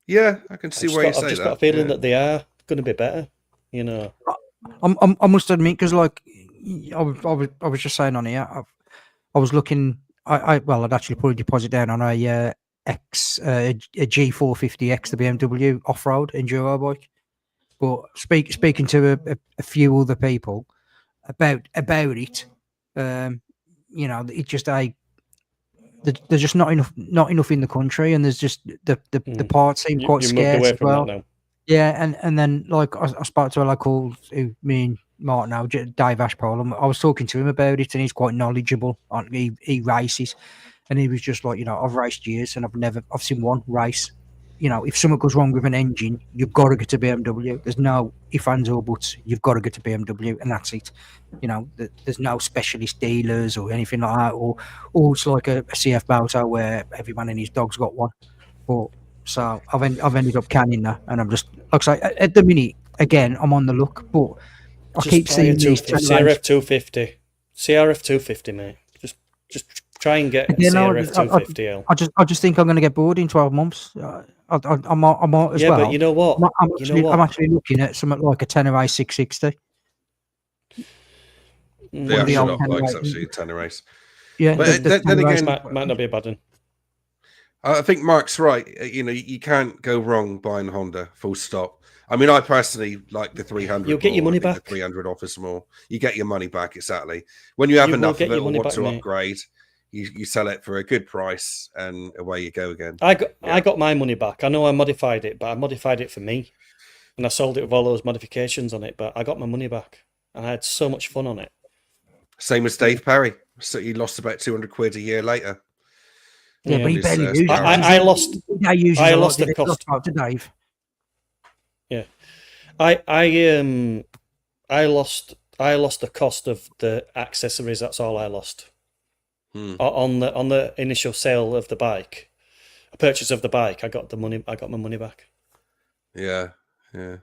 Yeah, I can see why you say I've just that. got a feeling Yeah. that they are going to be better. You know, I must admit, because like I was just saying on here, I was looking. I'd actually put a deposit down on a a G450X, the BMW off-road enduro bike. But speaking to a few other people about it, you know, it just there's just not enough in the country, and there's just the parts seem quite you moved scarce away as from well. that now. Yeah, and then like I spoke to a lad called me and Martin now, Dave Ashpole, and I was talking to him about it, and he's quite knowledgeable. He races, and he was just like, you know, I've raced years, and I've seen one race. You know, if something goes wrong with an engine, you've got to go to BMW. There's no ifs, ands, or buts. You've got to go to BMW, and that's it. You know, there's no specialist dealers or anything like that, or it's like a CF Balto where every man and his dog's got one. But so I've ended up canning that, and I'm just like I say, at the minute again I'm on the look, but I Just keep try seeing a these CRF 250, CRF 250, mate. Just try and get a You know, CRF 250L. I just think I'm going to get bored in 12 months. I might as Yeah, well. but you know what? I'm actually looking at something like a Tenere 660. The One of the actual old off bike's Tenere. actually a 10 race. Yeah, But then Tenere again, Might not be a bad one. I think Mark's right. You know, you can't go wrong buying Honda, full stop. I mean, I personally like the 300 You'll get your more. money I think back. The 300 offers more. You get your money back, exactly. When you have You will enough get of it your or money want back, to mate. upgrade, you sell it for a good price, and away you go again. I got my money back. I know I modified it, but I modified it for me, and I sold it with all those modifications on it. But I got my money back, and I had so much fun on it. Same as Dave Perry. So he lost about 200 quid a year later. Yeah, but he His, barely uses it. I lost. He uses I a lot, lost the did he? cost. That's to Dave. Yeah, I lost the cost of the accessories. That's all I lost. On the initial sale of the bike, purchase of the bike. I got my money back. Yeah, yeah.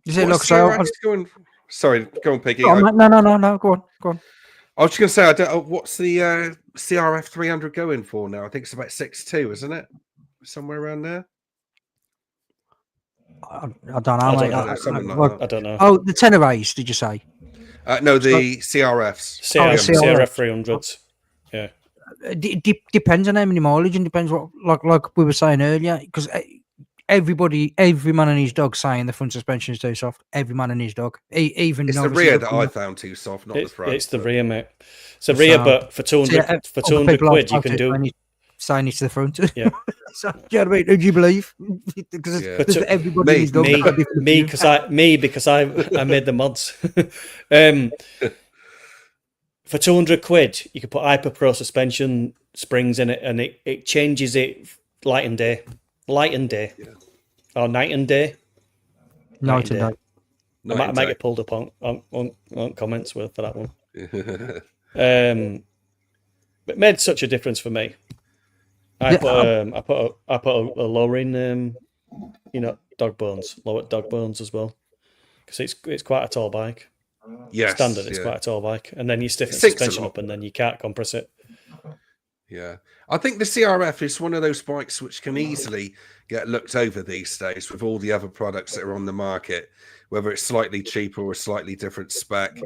Is it What's look? CRF's going? Sorry, go on, Piggy. No. Go on. I was just going to say, I don't. What's the CRF 300 going for now? I think it's about 6.2, isn't it? Somewhere around there. I don't know, mate. Something like that. I don't know. Oh, the tenor A's, did you say? No, the CRFs. CRF 300s. Yeah. Depends on how many mileage, and depends what, like we were saying earlier, because every man and his dog saying the front suspension is too soft. Every man and his dog, even it's the rear that I found too soft, not the front. It's the rear, mate. It's the rear, but for 200 quid, you can do. Saying it to the front. Yeah. So, do you know what I mean? Who do you believe? Because everybody and his dog. Because I made the mods. For 200 quid, you can put Hyper Pro suspension springs in it, and it changes it light and day. Yeah. Or night and day. Night and day. I might get pulled up on comments for that one. It made such a difference for me. I put a lowering, dog bones, lower dog bones as well, because it's quite a tall bike. Yes, standard. It's quite a tall bike, and then you stiffen the suspension up, and then you can't compress it. Yeah, I think the CRF is one of those bikes which can easily get looked over these days with all the other products that are on the market, whether it's slightly cheaper or a slightly different spec,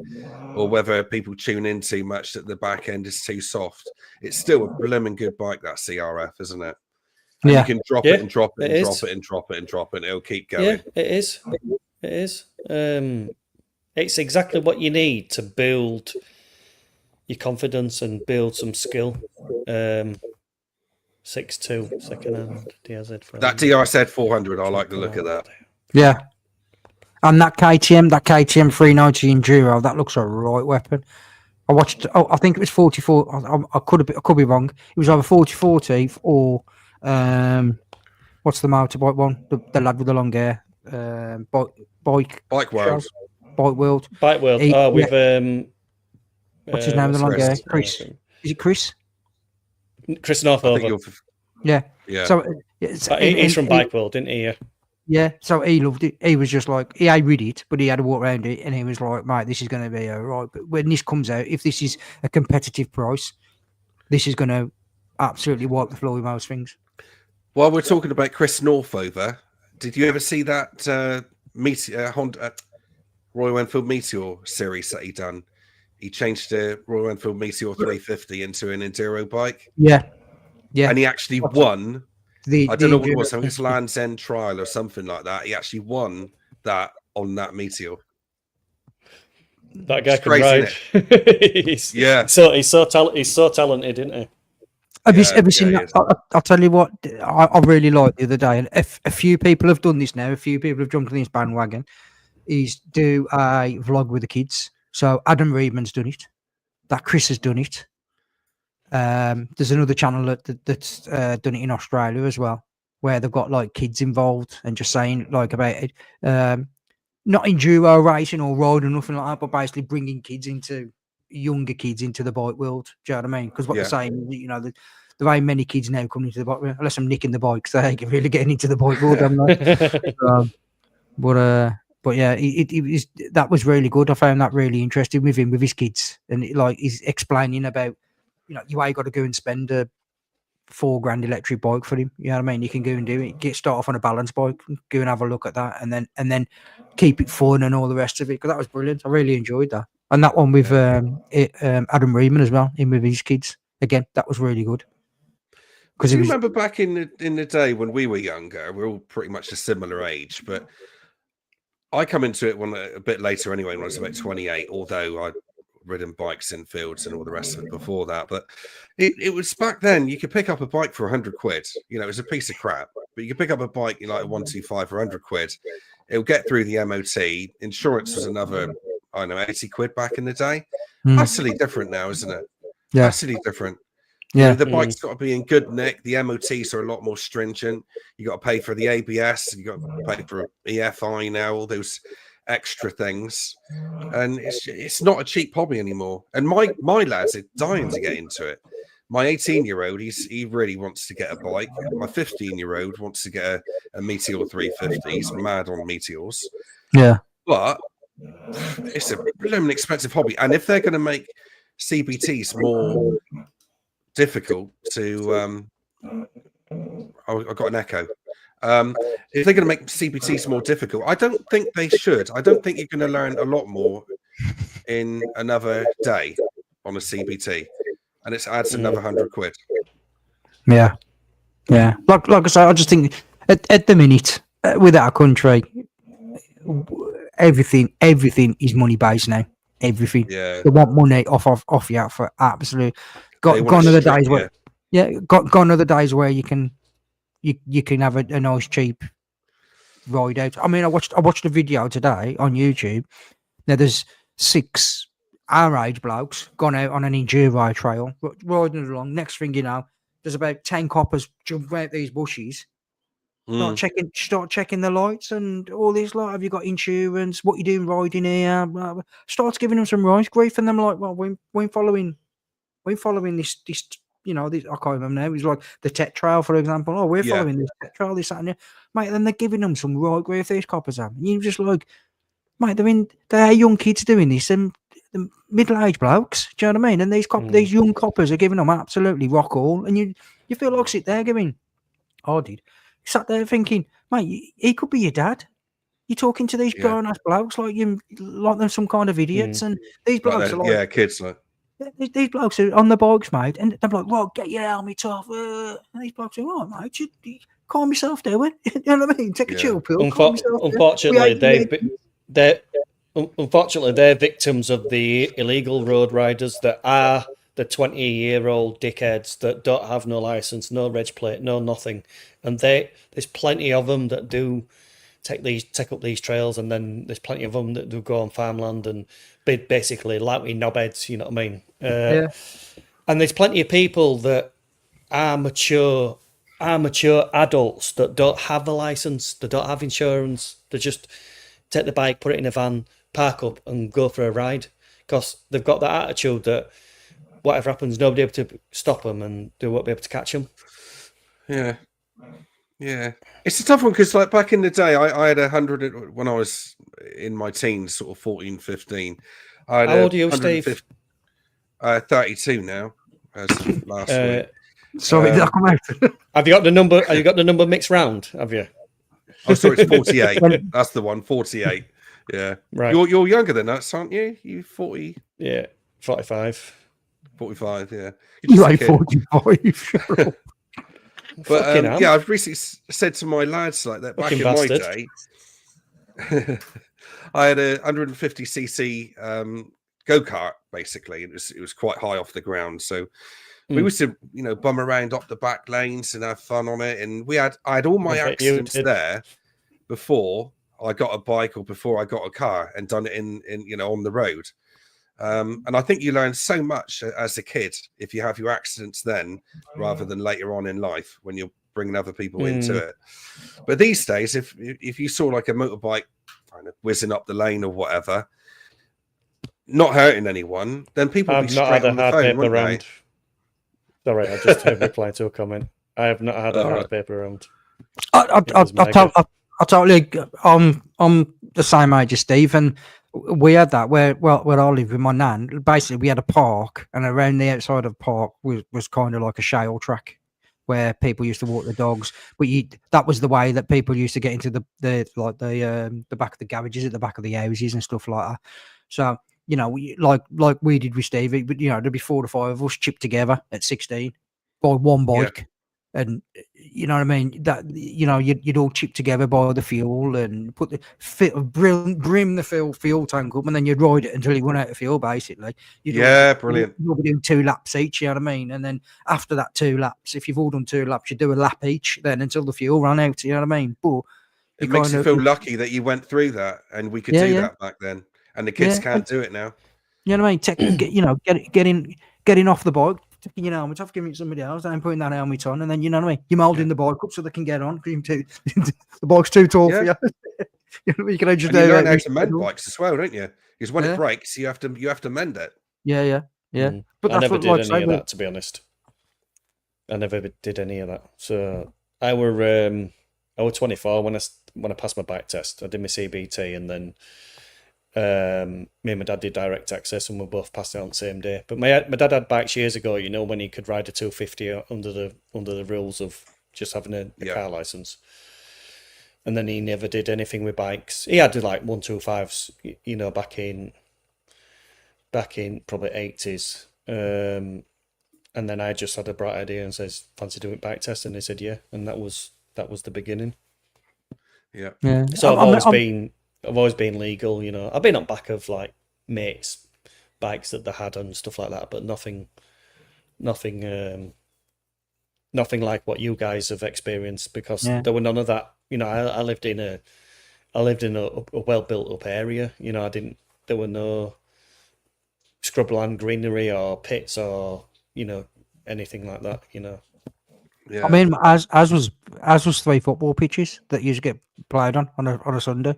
or whether people tune in too much that the back end is too soft. It's still a blooming good bike, that CRF, isn't it? And you can drop it and drop it and drop it and drop it and drop it, and it'll keep going. Yeah, it is. It is. It's exactly what you need to build your confidence and build some skill. 6.2 second-hand DRZ. That DRZ 400, I like the look of that. Yeah. And that KTM 390 Enduro, that looks a right weapon. I watched. Oh, I think it was 44. I could be wrong. It was either 4040 or what's the motorbike one? The lad with the long hair. Bike World. Bike World. Bike World. What's his name? The long hair. Chris. Is it Chris? Chris Northover. Yeah. So he's from Bike World, didn't he? Yeah, so he loved it. He was just like, he read it, but he had to walk around it, and he was like, mate, this is going to be all right. But when this comes out, if this is a competitive price, this is going to absolutely wipe the floor with most things. While we're talking about Chris Northover, did you ever see that Honda Royal Enfield Meteor series that he done? He changed the Royal Enfield Meteor 350 into an enduro bike. Yeah. And he actually won. I don't know what it was. I think it's Land's End Trial or something like that. He actually won that on that Meteor. That guy can ride. Yeah. So he's so talented, isn't he? Have you seen that? I'll tell you what I really liked the other day, and a few people have done this now. A few people have jumped on this bandwagon. Is do a vlog with the kids. So Adam Reedman's done it. That Chris has done it. There's another channel that's done it in Australia as well, where they've got like kids involved and just saying like about it. Not enduro racing or road or nothing like that, but basically bringing younger kids into the bike world. Do you know what I mean? Because what they're saying, there ain't many kids now coming into the bike world, unless I'm nicking the bikes. They ain't really getting into the bike world, haven't they? But yeah, that was really good. I found that really interesting with him, with his kids, and he's explaining about, you ain't got to go and spend a $4,000 electric bike for him. You know what I mean? You can go and do it. Start off on a balance bike, go and have a look at that, and then keep it fun and all the rest of it. Because that was brilliant. I really enjoyed that. And that one with Adam Reedman as well, him with his kids. Again, that was really good. Because you remember back in the day when we were younger, we're all pretty much a similar age, but I come into it a bit later anyway, when I was about 28, although I'd ridden bikes in fields and all the rest of it before that. But it was back then, you could pick up a bike for 100 quid. It was a piece of crap, but you could pick up a bike, like a 125 for 100 quid. It'll get through the MOT. Insurance was another, 80 quid back in the day. Massively different now, isn't it? Yeah. Massively different. Yeah. The bike's got to be in good nick. The MOTs are a lot more stringent. You got to pay for the ABS. You got to pay for EFI now. All those extra things, and it's not a cheap hobby anymore. And my lads are dying to get into it. My 18-year-old, he really wants to get a bike. My 15-year-old wants to get a Meteor 350. He's mad on Meteors. Yeah. But it's a blooming expensive hobby, and if they're going to make CBTs more difficult to, I got an echo. If they're going to make CBTs more difficult, I don't think they should. I don't think you're going to learn a lot more in another day on a CBT, and it adds another £100. Yeah. Yeah. Like I say, I just think at the minute, with our country, everything is money based now. Everything. Yeah, They want money off you for absolute. they want Gone to are the strip days you. where gone are the days where you can have a nice cheap ride out. I mean, I watched a video today on YouTube. Now there's 6 our age blokes gone out on an enduro trail, riding along. Next thing you know, there's about 10 coppers jump out these bushes. Mm. Start checking the lights and all this. Like, have you got insurance? What you doing riding here? Blah, blah. Starts giving them some rice grief, and them like, well, we ain't following this. You know, this, I can't remember now. It's like the Tech Trail, for example. Oh, we're Yeah. following this Tech Trail, this that, and the mate. Then they're giving them some right grief. These coppers have. And you just like, mate, they're young kids doing this, and the middle-aged blokes. Do you know what I mean? And these young coppers are giving them absolutely rock all, and you feel like sit there giving. I did. Sat there thinking, mate, he could be your dad. You're talking to these grown-ass blokes like they're some kind of idiots, and these blokes are like, kids like. These blokes are on the bikes, mate, and they're like, "Well, get your helmet off." And these blokes are, "Right, mate, you calm yourself down." You know what I mean? Take a chill pill. Unfortunately, they're victims of the illegal road riders that are the 20-year-old dickheads that don't have no license, no reg plate, no nothing, and there's plenty of them that do take up these trails, and then there's plenty of them that do go on farmland and basically like we knobheads, you know what I mean? And there's plenty of people that are mature adults that don't have a license, they don't have insurance, they just take the bike, put it in a van, park up and go for a ride because they've got that attitude that whatever happens, nobody able to stop them and they won't be able to catch them. Yeah, it's a tough one because like back in the day, I had 100 when I was in my teens, sort of 14, 15. I had How old are you, Steve? 32 now, as of last week. Sorry, did I come out? Have you got the number? Have you got the number mixed round? Have you? Oh, sorry, it's 48. That's the one, 48. Yeah, right. You're younger than us, aren't you? You 40? Yeah, 45. 45. Yeah, You're like 45. Sure. But yeah, I've recently said to my lads like that back in my day, I had a 150cc go-kart basically. It was quite high off the ground, so we used to bum around up the back lanes and have fun on it. And I had all my accidents there before I got a bike or before I got a car and done it in on the road. And I think you learn so much as a kid if you have your accidents then rather than later on in life when you're bringing other people into it. But these days, if you saw like a motorbike kind of whizzing up the lane or whatever, not hurting anyone, then people would be straight on the phone, wouldn't they? Sorry, I just have replied to a comment. I have not had a hard paper round. I totally. I'm the same age as Steve, and we had that where I live with my nan. Basically, we had a park, and around the outside of the park was kind of like a shale track where people used to walk the dogs. But that was the way that people used to get into the back of the garages at the back of the houses and stuff like that. So like we did with Steve, but there'd be 4 to 5 of us chipped together at 16 by one bike. Yeah. And you know what I mean? That you'd all chip together by the fuel and put the brim the fuel tank up, and then you'd ride it until you run out of fuel. Basically, brilliant. You'll be doing 2 laps each. You know what I mean? And then after that 2 laps, if you've all done 2 laps, you do a lap each. Then until the fuel ran out. You know what I mean? But it makes you feel lucky that you went through that, and we could do that back then, and the kids can't do it now. You know what I mean? Getting off the bike. Taking your helmet off, giving it to somebody else, and putting that helmet on, and then what I mean, you're moulding the bike up so they can get on. The bike's too tall for you. You can just learn how to mend bikes as well, don't you? Because when it breaks, you have to mend it. Yeah. But I never did any of that, to be honest. I never did any of that. So I were 24 when when I passed my bike test. I did my CBT, and then me and my dad did direct access, and we both passed it on the same day. But my dad had bikes years ago, you know, when he could ride a 250 under the rules of just having a car license. And then he never did anything with bikes. He had like 125s, you know, back in probably 80s. And then I just had a bright idea and says, fancy doing bike test? And they said, yeah. And that was the beginning. Yeah. So I've always been legal, you know. I've been on back of like mates' bikes that they had and stuff like that, but nothing like what you guys have experienced, because there were none of that. You know, I lived in a well built up area. You know, there were no scrubland greenery or pits or, you know, anything like that, you know. I mean, as was 3 football pitches that used to get played on a Sunday.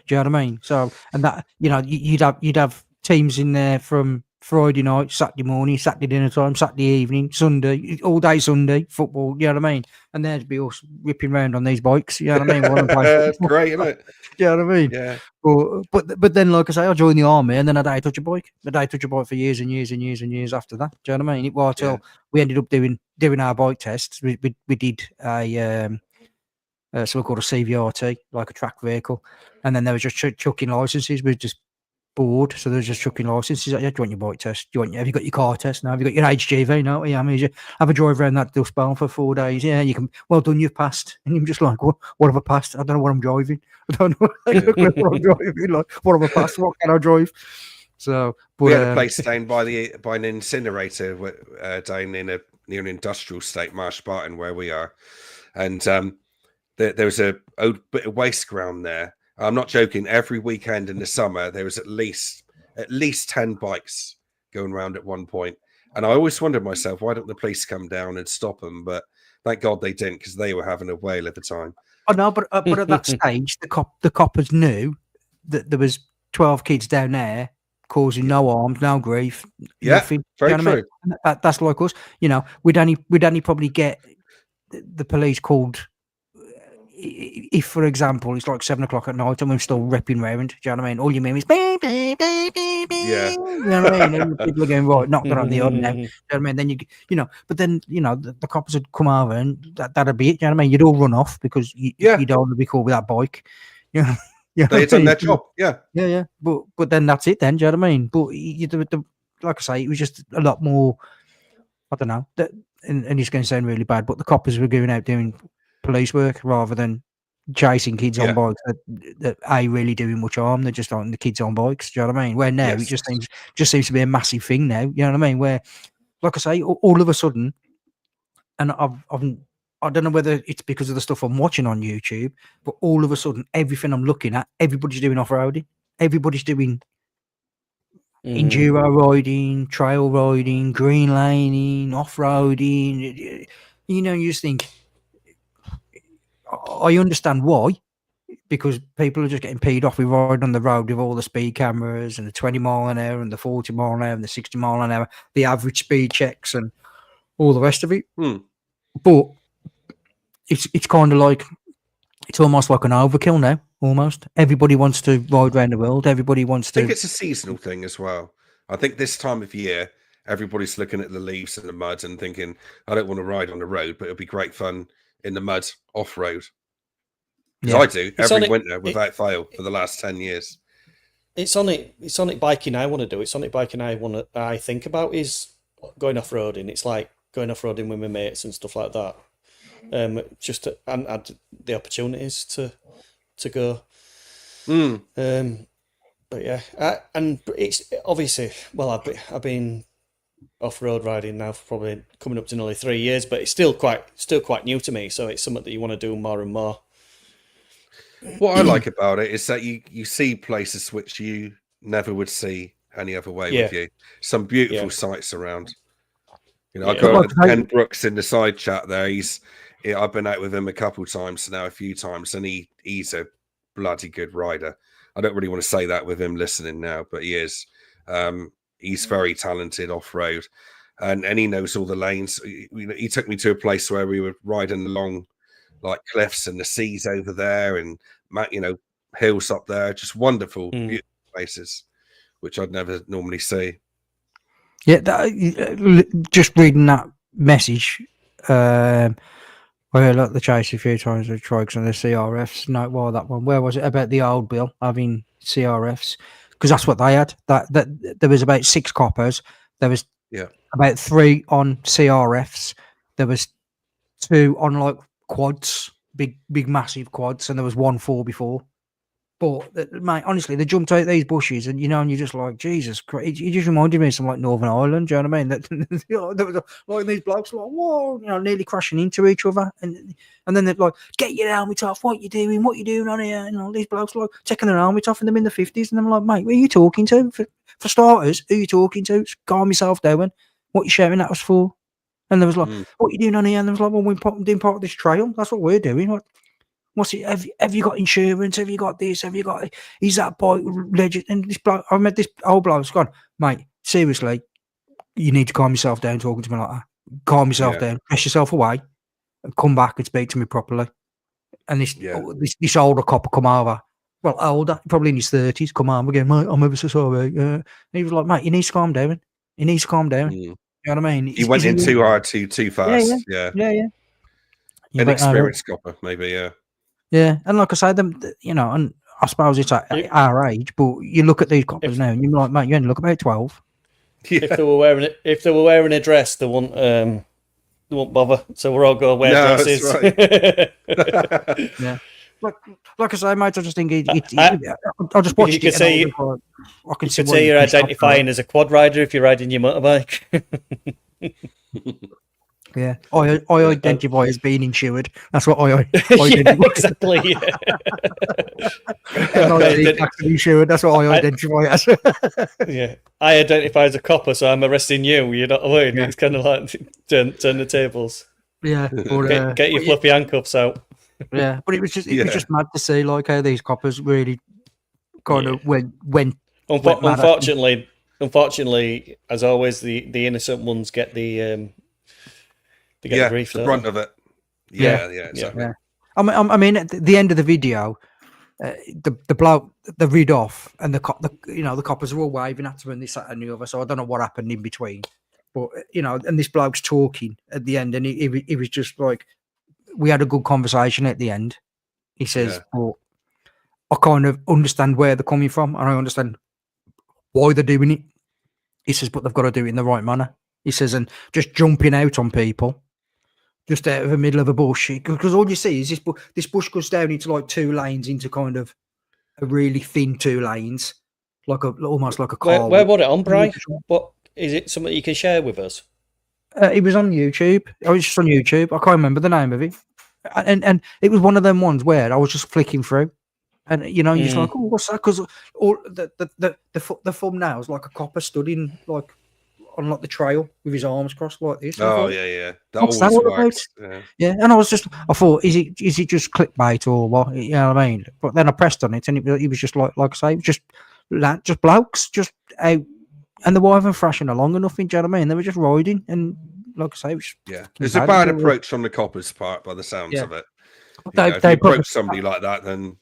Do you know what I mean? So, and that, you know, you'd have teams in there from Friday night, Saturday morning, Saturday dinner time, Saturday evening, Sunday, all day Sunday football. You know what I mean? And there'd be us ripping around on these bikes. You know what I mean? That's great, isn't it? Do you know what I mean? Yeah. But then, like I say, I joined the army, and then I didn't touch a bike. I didn't touch a bike for years and years and years and years after that. Do you know what I mean? It was until we ended up doing our bike tests. We did a something called a CVRT, like a track vehicle, and then they were just chucking licenses. We were just bored, so they were just chucking licenses. Like, yeah, do you want your bike test? Have you got your car test now? Have you got your HGV? No, yeah. I mean, you have a drive around that Dust Bowl for 4 days. Yeah, you can. Well done, you've passed. And you're just like, what have I passed? I don't know what I'm driving. I don't know what I'm driving. Like, what have I passed? What can I drive? So, but, we had a place down by an incinerator down near an industrial estate, Marsh Barton, where we are, and there was a bit of waste ground there. I'm not joking. Every weekend in the summer, there was at least 10 bikes going around at one point. And I always wondered myself, why don't the police come down and stop them? But thank God they didn't, because they were having a whale of a time. Oh no, but at that stage, the coppers knew that there was 12 kids down there causing no harm, no grief, nothing. Very you know true. I mean? That's like us. You know, we'd only probably get the police called if, for example, it's like 7 o'clock at night and we're still ripping round. Do you know what I mean? All you mean is beep, beep, beep, beep, beep. Yeah. You know what I mean? And people are going, right, knock that on the odd now. You know what I mean? Then you know, but then, you know, the cops would come over and that'd be it. You know what I mean? You'd all run off because you don't want to be caught with that bike. You know? They'd done their job. Yeah. But then that's it then. Do you know what I mean? But like I say, it was just a lot more, I don't know, and it's going to sound really bad, but the coppers were going out doing police work rather than chasing kids on bikes that ain't really doing much harm. They're just on the kids on bikes. Do you know what I mean? Where now it just seems to be a massive thing now. You know what I mean? Where, like I say, all of a sudden, and I don't know whether it's because of the stuff I'm watching on YouTube, but all of a sudden, everything I'm looking at, everybody's doing off-roading. Everybody's doing enduro riding, trail riding, green laning, off-roading. You know, you just think, I understand why, because people are just getting peed off with riding on the road with all the speed cameras and the 20 mile an hour and the 40 mile an hour and the 60 mile an hour, the average speed checks and all the rest of it. But it's kind of like, it's almost like an overkill now. Almost everybody wants to ride around the world. Everybody wants to. I think it's a seasonal thing as well. I think this time of year, everybody's looking at the leaves and the mud and thinking, I don't want to ride on the road, but it'll be great fun in the mud off-road. Because I do every winter without fail for the last 10 years. It's Sonic biking I want to do. It's Sonic biking I think about is going off-roading. It's like going off-roading with my mates and stuff like that. Just to add the opportunities to go. But yeah, and it's obviously, well, I've been off-road riding now for probably coming up to nearly 3 years, but it's still quite new to me. So it's something that you want to do more and more. What I like about it is that you see places which you never would see any other way with you. Some beautiful sights around. You know, I got Ken Brooks in the side chat there. I've been out with him a couple of times now, a few times, and he's a bloody good rider. I don't really want to say that with him listening now, but he is. He's very talented off-road, and he knows all the lanes. He took me to a place where we were riding along like cliffs and the seas over there and hills up there, just wonderful, Mm. beautiful places, which I'd never normally see. Yeah, just reading that message. I like the chase a few times with Trikes and the CRFs. No, well, that one. Where was it about the old bill having CRFs? Because that's what they had. That there was about 6 coppers. There was about 3 on CRFs. There was 2 on like quads, big massive quads, and there was 1 4 before. But mate, honestly, they jumped out these bushes, and and you're just like, Jesus Christ! You just reminded me of some like Northern Ireland. Do you know what I mean? That there was like these blokes like, whoa, nearly crashing into each other, and then they're like, get your helmet off! What you doing? What you doing on here? And all these blokes like taking their helmet off, and them in the 50s, and I'm like, mate, who are you talking to? For starters, who are you talking to? Calm yourself down. What you shouting at us for? And there was like, what you doing on here? And there was like, well, we're doing part of this trail. That's what we're doing. What, what's it? Have you got insurance? Have you got this? Have you got? Is that bike legit? And this bloke, I met this old bloke's gone, mate. Seriously, you need to calm yourself down talking to me like that. Calm yourself down, press yourself away, and come back and speak to me properly. And this older copper come over. Well, older, probably in his 30s, come over again, mate. I'm ever so sorry. And he was like, mate, you need to calm down. You need to calm down. You know what I mean? He went in too hard, too fast. Yeah. Inexperienced copper, maybe. Yeah. Yeah, and like I say, them, and I suppose it's at our age, but you look at these coppers now, and you're like, mate, you only look about 12. Yeah. If they were wearing a dress, they won't bother. So we're all going to wear dresses. That's right. Yeah, like I say, mate, I just think I'll just watch it. You can say you're identifying as a quad rider if you're riding your motorbike. Yeah, I identify as being insured. That's what I identify. Exactly. Insured. That's what I identify as. Yeah, I identify as a copper, so I'm arresting you. You're not aware. Yeah. It's kind of like turn the tables. Yeah, or, get your fluffy handcuffs out. Yeah, but it was just mad to see like how these coppers really kind of went. Unfortunately, as always, the innocent ones get the the grief, the brunt of it. Yeah, exactly. Yeah. I mean, at the end of the video, the bloke, the rid off, and the coppers are all waving at him and this, that, and the other. So I don't know what happened in between, but and this bloke's talking at the end, and he was just like, we had a good conversation at the end. He says, "Well, I kind of understand where they're coming from, and I understand why they're doing it." He says, "But they've got to do it in the right manner." He says, "And just jumping out on people." Just out of the middle of a bush, because all you see is this bush goes down into like 2 lanes, into kind of a really thin 2 lanes, almost like a car. Where was it on, Bry? What is it? Something you can share with us? It was on YouTube. I was just on YouTube. I can't remember the name of it, and it was one of them ones where I was just flicking through, and you're just like, oh, what's that? Because all the thumbnails like a copper stood in like on like the trail with his arms crossed like this. Oh, yeah. What's that all about? Yeah, and I thought, is it just clickbait or what? You know what I mean? But then I pressed on it, and it was just like I say, just blokes just out, and they weren't even thrashing along or nothing. Do you know what I mean? They were just riding, and like I say, it was it's a bad approach from the coppers' part, by the sounds of it. If you approach somebody like that, then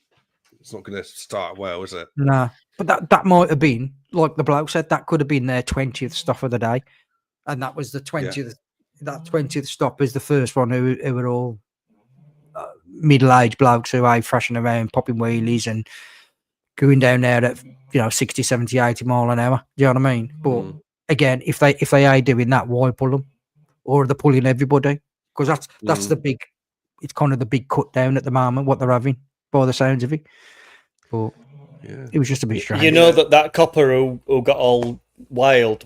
it's not going to start well, is it? Nah, but that might have been, like the bloke said, that could have been their 20th stop of the day, and that was the 20th. Yeah. That 20th stop is the first one who were all middle-aged blokes who are thrashing around, popping wheelies and going down there at 60, 70, 80 mile an hour. Do you know what I mean? But again, if they are doing that, why pull them? Or are they pulling everybody? Because that's the big. It's kind of the big cut down at the moment, what they're having, by the sounds of it. But it was just a bit strange. You know that copper who got all wild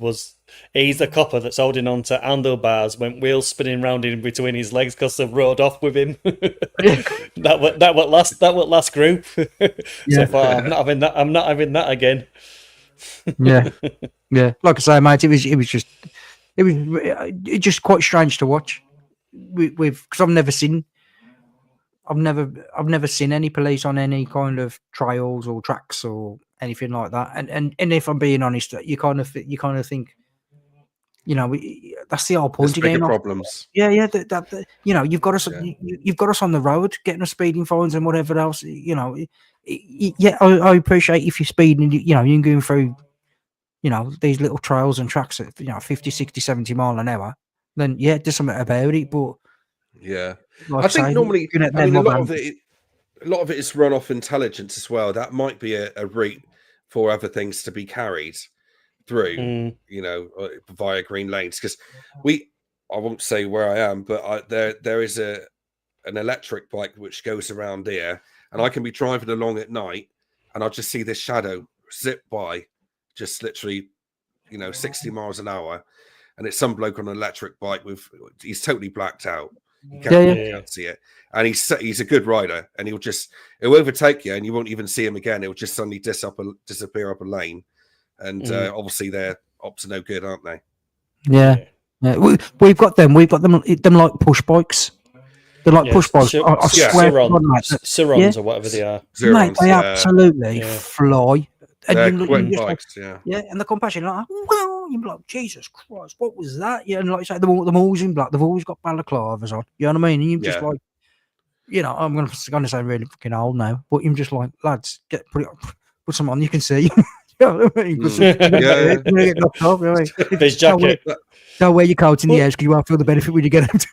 he's the copper that's holding on to handlebars when wheels spinning round in between his legs because they've rode off with him. that was last group. So far, I'm not having that again. Yeah. Like I say, mate, it was just quite strange to watch. Because I've never seen any police on any kind of trials or tracks or anything like that. And if I'm being honest, you kind of think, that's the whole There's point bigger again. problems. Yeah. You've got us. You've got us on the road, getting us speeding fines and whatever else. I appreciate if you're speeding. You're going through, these little trails and tracks at 50, 60, 70 mile an hour. Then do something about it. But Yeah, like I think say, normally, looking at I mean, them a other- lot of it is run off intelligence as well. That might be a route for other things to be carried through, via green lanes. Because I won't say where I am, but there is an electric bike which goes around here, and I can be driving along at night, and I'll just see this shadow zip by, just literally, 60 miles an hour, and it's some bloke on an electric bike he's totally blacked out. You can't see it, and he's a good rider, and he'll overtake you, and you won't even see him again. He'll just suddenly disappear up a lane, and obviously they're up to no good, aren't they? Yeah. We've got them. We've got them like push bikes. They're like push bikes. I swear, Sirons or whatever they are. Mate, they absolutely fly. And they're quick bikes, and the compassion, like, wow, you're like, Jesus Christ, what was that? Yeah, and like you say, they're always in black. They've always got balaclavas on. You know what I mean? And you're just like, I'm going to sound really fucking old now, but you're just like, lads, put some on. You can see. You know what I mean? Get knocked off. There's jacket. Don't wear your coat in the house because you won't feel the benefit when you get out.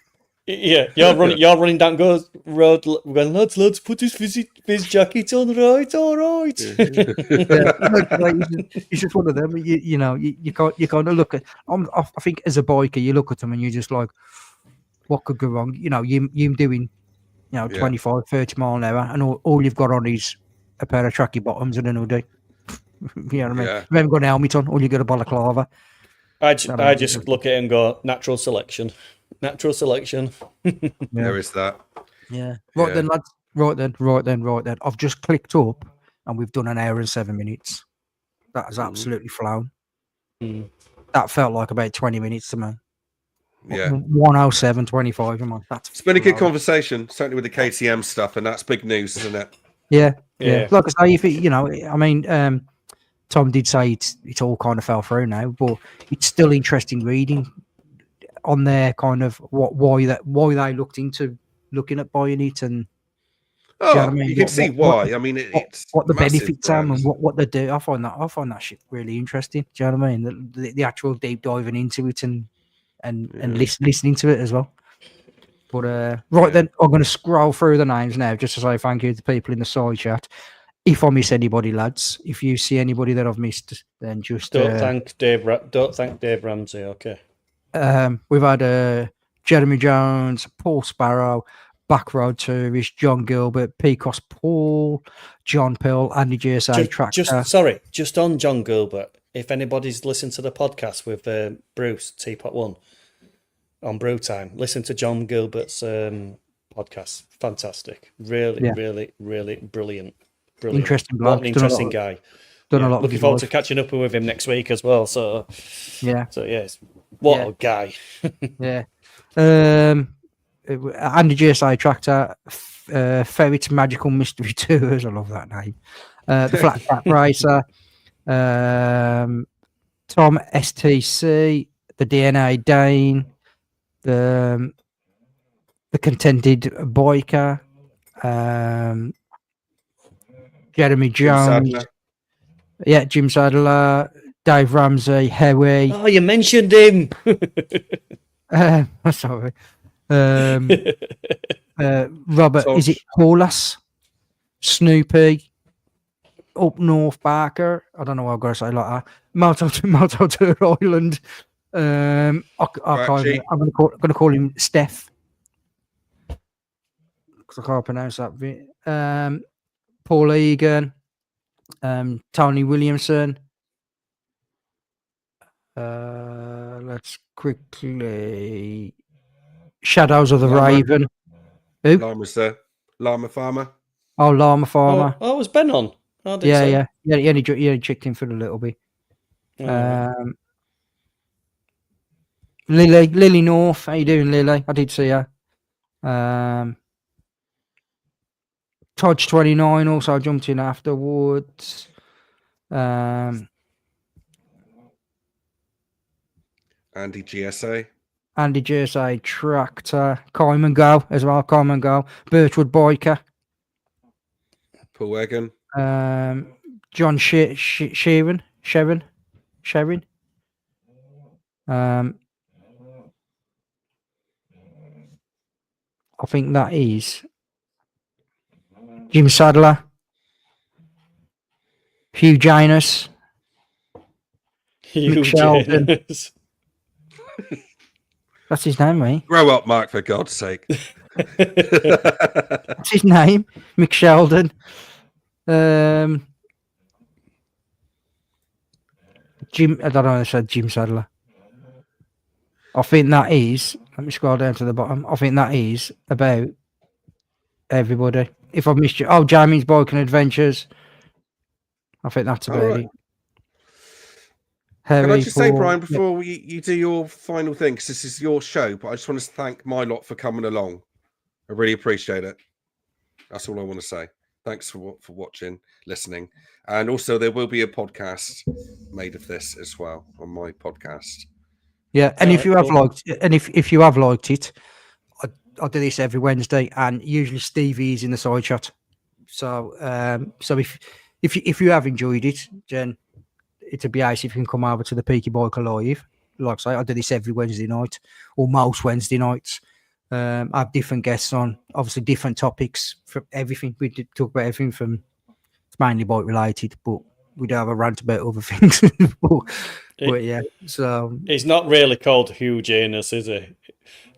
Yeah, you're running down road. Well, lads, put this fizz jacket on, right? All right. It's just one of them. You kind of look at. I think as a biker, you look at them and you're just like, what could go wrong? You doing, 25, 30 mile an hour, and all you've got on is a pair of tracky bottoms and an hoodie. You know what I mean? You haven't got an helmet on, all you got a balaclava. I just look at it and go, natural selection. Natural selection. There is that. Yeah. Right then, lads. Right then. I've just clicked up and we've done an hour and 7 minutes. That has absolutely flown. That felt like about 20 minutes to me. Yeah. 107.25. It's been a good conversation, certainly with the KTM stuff, and that's big news, isn't it? Yeah. Like I say, if it, Tom did say it's all kind of fell through now, but it's still interesting reading on their kind of why they looked into looking at buying it, and you know what I mean? You can see why. It's what the benefits are and what they do. I find that shit really interesting. Do you know what I mean? The actual deep diving into it and listening to it as well. But then I'm going to scroll through the names now just to say thank you to the people in the side chat. If I miss anybody, lads, if you see anybody that I've missed, then just don't thank Dave Ramsey. Okay. We've had Jeremy Jones, Paul Sparrow, Backroad Tourist, John Gilbert, Pecos Paul, John Pill, Andy GSA Tractor. Just on John Gilbert. If anybody's listened to the podcast with Bruce Teapot One on Brew Time, listen to John Gilbert's podcast. Fantastic. Really, really, really brilliant. Interesting bloke. What an interesting guy. Done a lot. Looking forward to catching up with him next week as well. So what a guy. Andy GSI Tractor, Ferret's Magical Mystery Tours. I love that name. The Flat Track Racer, Tom STC, the DNA Dane, the Contented Biker, Jeremy Jones, Jim Sadler, Dave Ramsey, Howie. Oh, you mentioned him. Sorry. Robert, is it Paulus? Snoopy, Up North Barker. I don't know what I've got to say like that. Malto to Island. I'm going to call him Steph because I can't pronounce that bit. Paul Egan, Tony Williamson. Let's quickly Shadows of the Raven. Who? Llama's there. Llama Farmer. Oh, Llama Farmer. Oh, was Ben on? Yeah. He only checked in for a little bit. Lily North. How you doing, Lily? I did see her. Todge 29 also jumped in afterwards. Andy GSA. Andy GSA Tractor, Carmen Go as well, Carmen Go, Birchwood Biker, Paul Wagon. John Sheeran. I think that is Jim Sadler, Hugh Janus, Hugh Sheldon. Janus. That's his name, mate. Grow up, Mark, for God's sake. That's his name, Mick Sheldon. Jim, I don't know if I said Jim Sadler. I think that is, let me scroll down to the bottom. I think that is about everybody. If I've missed you, Jamie's Bike and Adventures. I think that's about Alright. it. Harry, Can I just say, Paul, Brian, before you do your final thing, because this is your show, but I just want to thank my lot for coming along. I really appreciate it. That's all I want to say. Thanks for watching, listening. And also, there will be a podcast made of this as well on my podcast. Yeah, and if you have cool. liked, and if you have liked it, I do this every Wednesday, and usually Stevie is in the side shot. So, so if you have enjoyed it, then it'd be nice if you can come over to the Peaky Biker Live. Like I say, I do this every Wednesday night, or most Wednesday nights. I have different guests on, obviously different topics for everything. We did talk about everything from, it's mainly bike related, but we do have a rant about other things. but yeah, so It's not really called Hugh Janus, is it?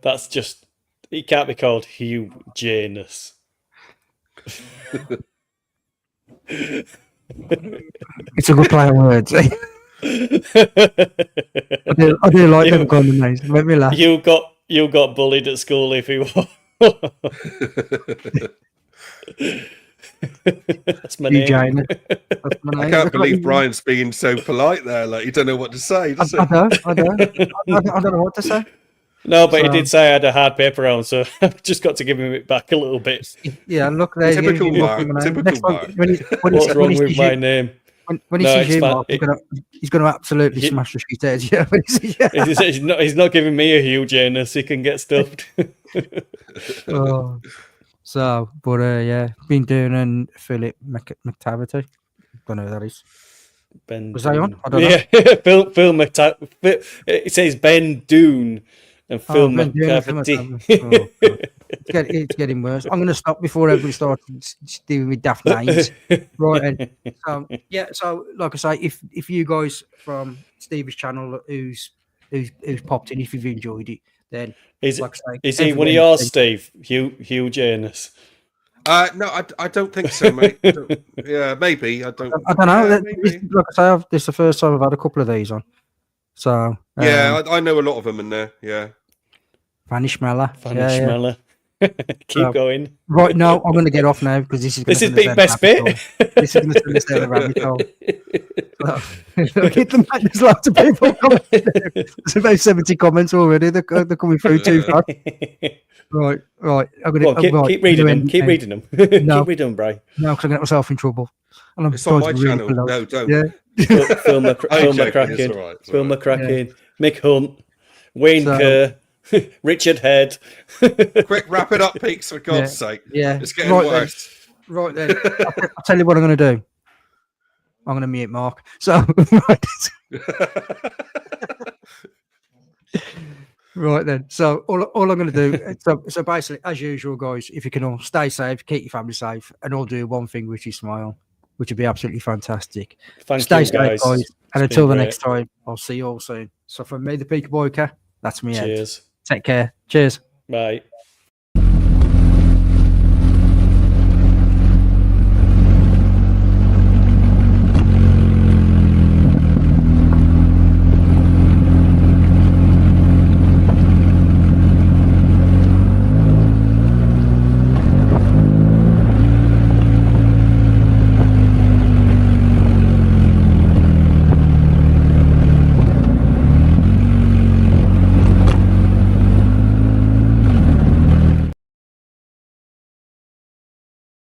That's just, it can't be called Hugh Janus. it's a good play on words. I do like them kind of names. Make me laugh. You got bullied at school if you were. That's my Hugh name. Janus. That's my I name. can't believe Brian's being so polite there. Like, you don't know what to say, does I it? don't. I don't know what to say. No, but he So- did say I had a hard paper on, so I've just got to give him it back a little bit. Yeah, look there. Typical you look Mark, at my name. typical Next time, Mark. when he What's wrong sees with you- my name? When he No, sees it's you, fine. Mark, he's going to absolutely He- smash the shit out of you. When he sees you. He's not giving me a Hugh Janus. He can get stuffed. Oh. So, but yeah, been doing and Philip McTavity. Don't know who that is. Ben Was I on? Doon. I don't know. Yeah, Phil it says Ben Doon and Phil Ben Doon and Phil McCafferty. McCafferty. Oh, God. It's getting worse. I'm going to stop before everybody starts dealing with daft names. Right. And so, yeah. So, like I say, if you guys from Stevie's channel who's popped in, if you've enjoyed it, then Is like I say, he every one of yours, Wednesday- Steve? Hugh Janus. No, I don't think so, mate. Yeah, maybe. I don't. I don't know. Yeah, This, maybe. like I say, this is the first time I've had a couple of these on. So Yeah, I know a lot of them in there. Yeah. Fanny Schmeller. Fanny Yeah, yeah. Schmeller. Keep going. Right, no, I'm going to get off now because this is This is gonna big send best us down a rabbit bit. hole. This is going to send us down a rabbit hole. Look at them. There's lots of people coming. There's about 70 comments already. They're coming through too fast. Right. I'm going Go on, keep reading them. Keep reading them. No. Keep reading them, Bri. No, because I'm going to get myself in trouble. And I'm It's on trying my to be really channel. polite. No, don't. Yeah. Phil I'm joking, McCracken. it's all right, it's Phil all right. McCracken. Mick Hunt. Wayne So- Kerr. Richard Head. Quick, wrap it up, Peaks, for God's sake. Yeah. It's getting Right worse. Right then. I'll tell you what I'm going to do. I'm going to mute Mark. So, right then. So all I'm going to do. So basically, as usual, guys, if you can all stay safe, keep your family safe, and all do one thing, which is smile, which would be absolutely fantastic. Thank Stay you, safe, guys. guys. And It's until the been next time, I'll see you all soon. So from me, the Peaky Biker, that's me. Ed. Cheers. Take care. Cheers. Bye.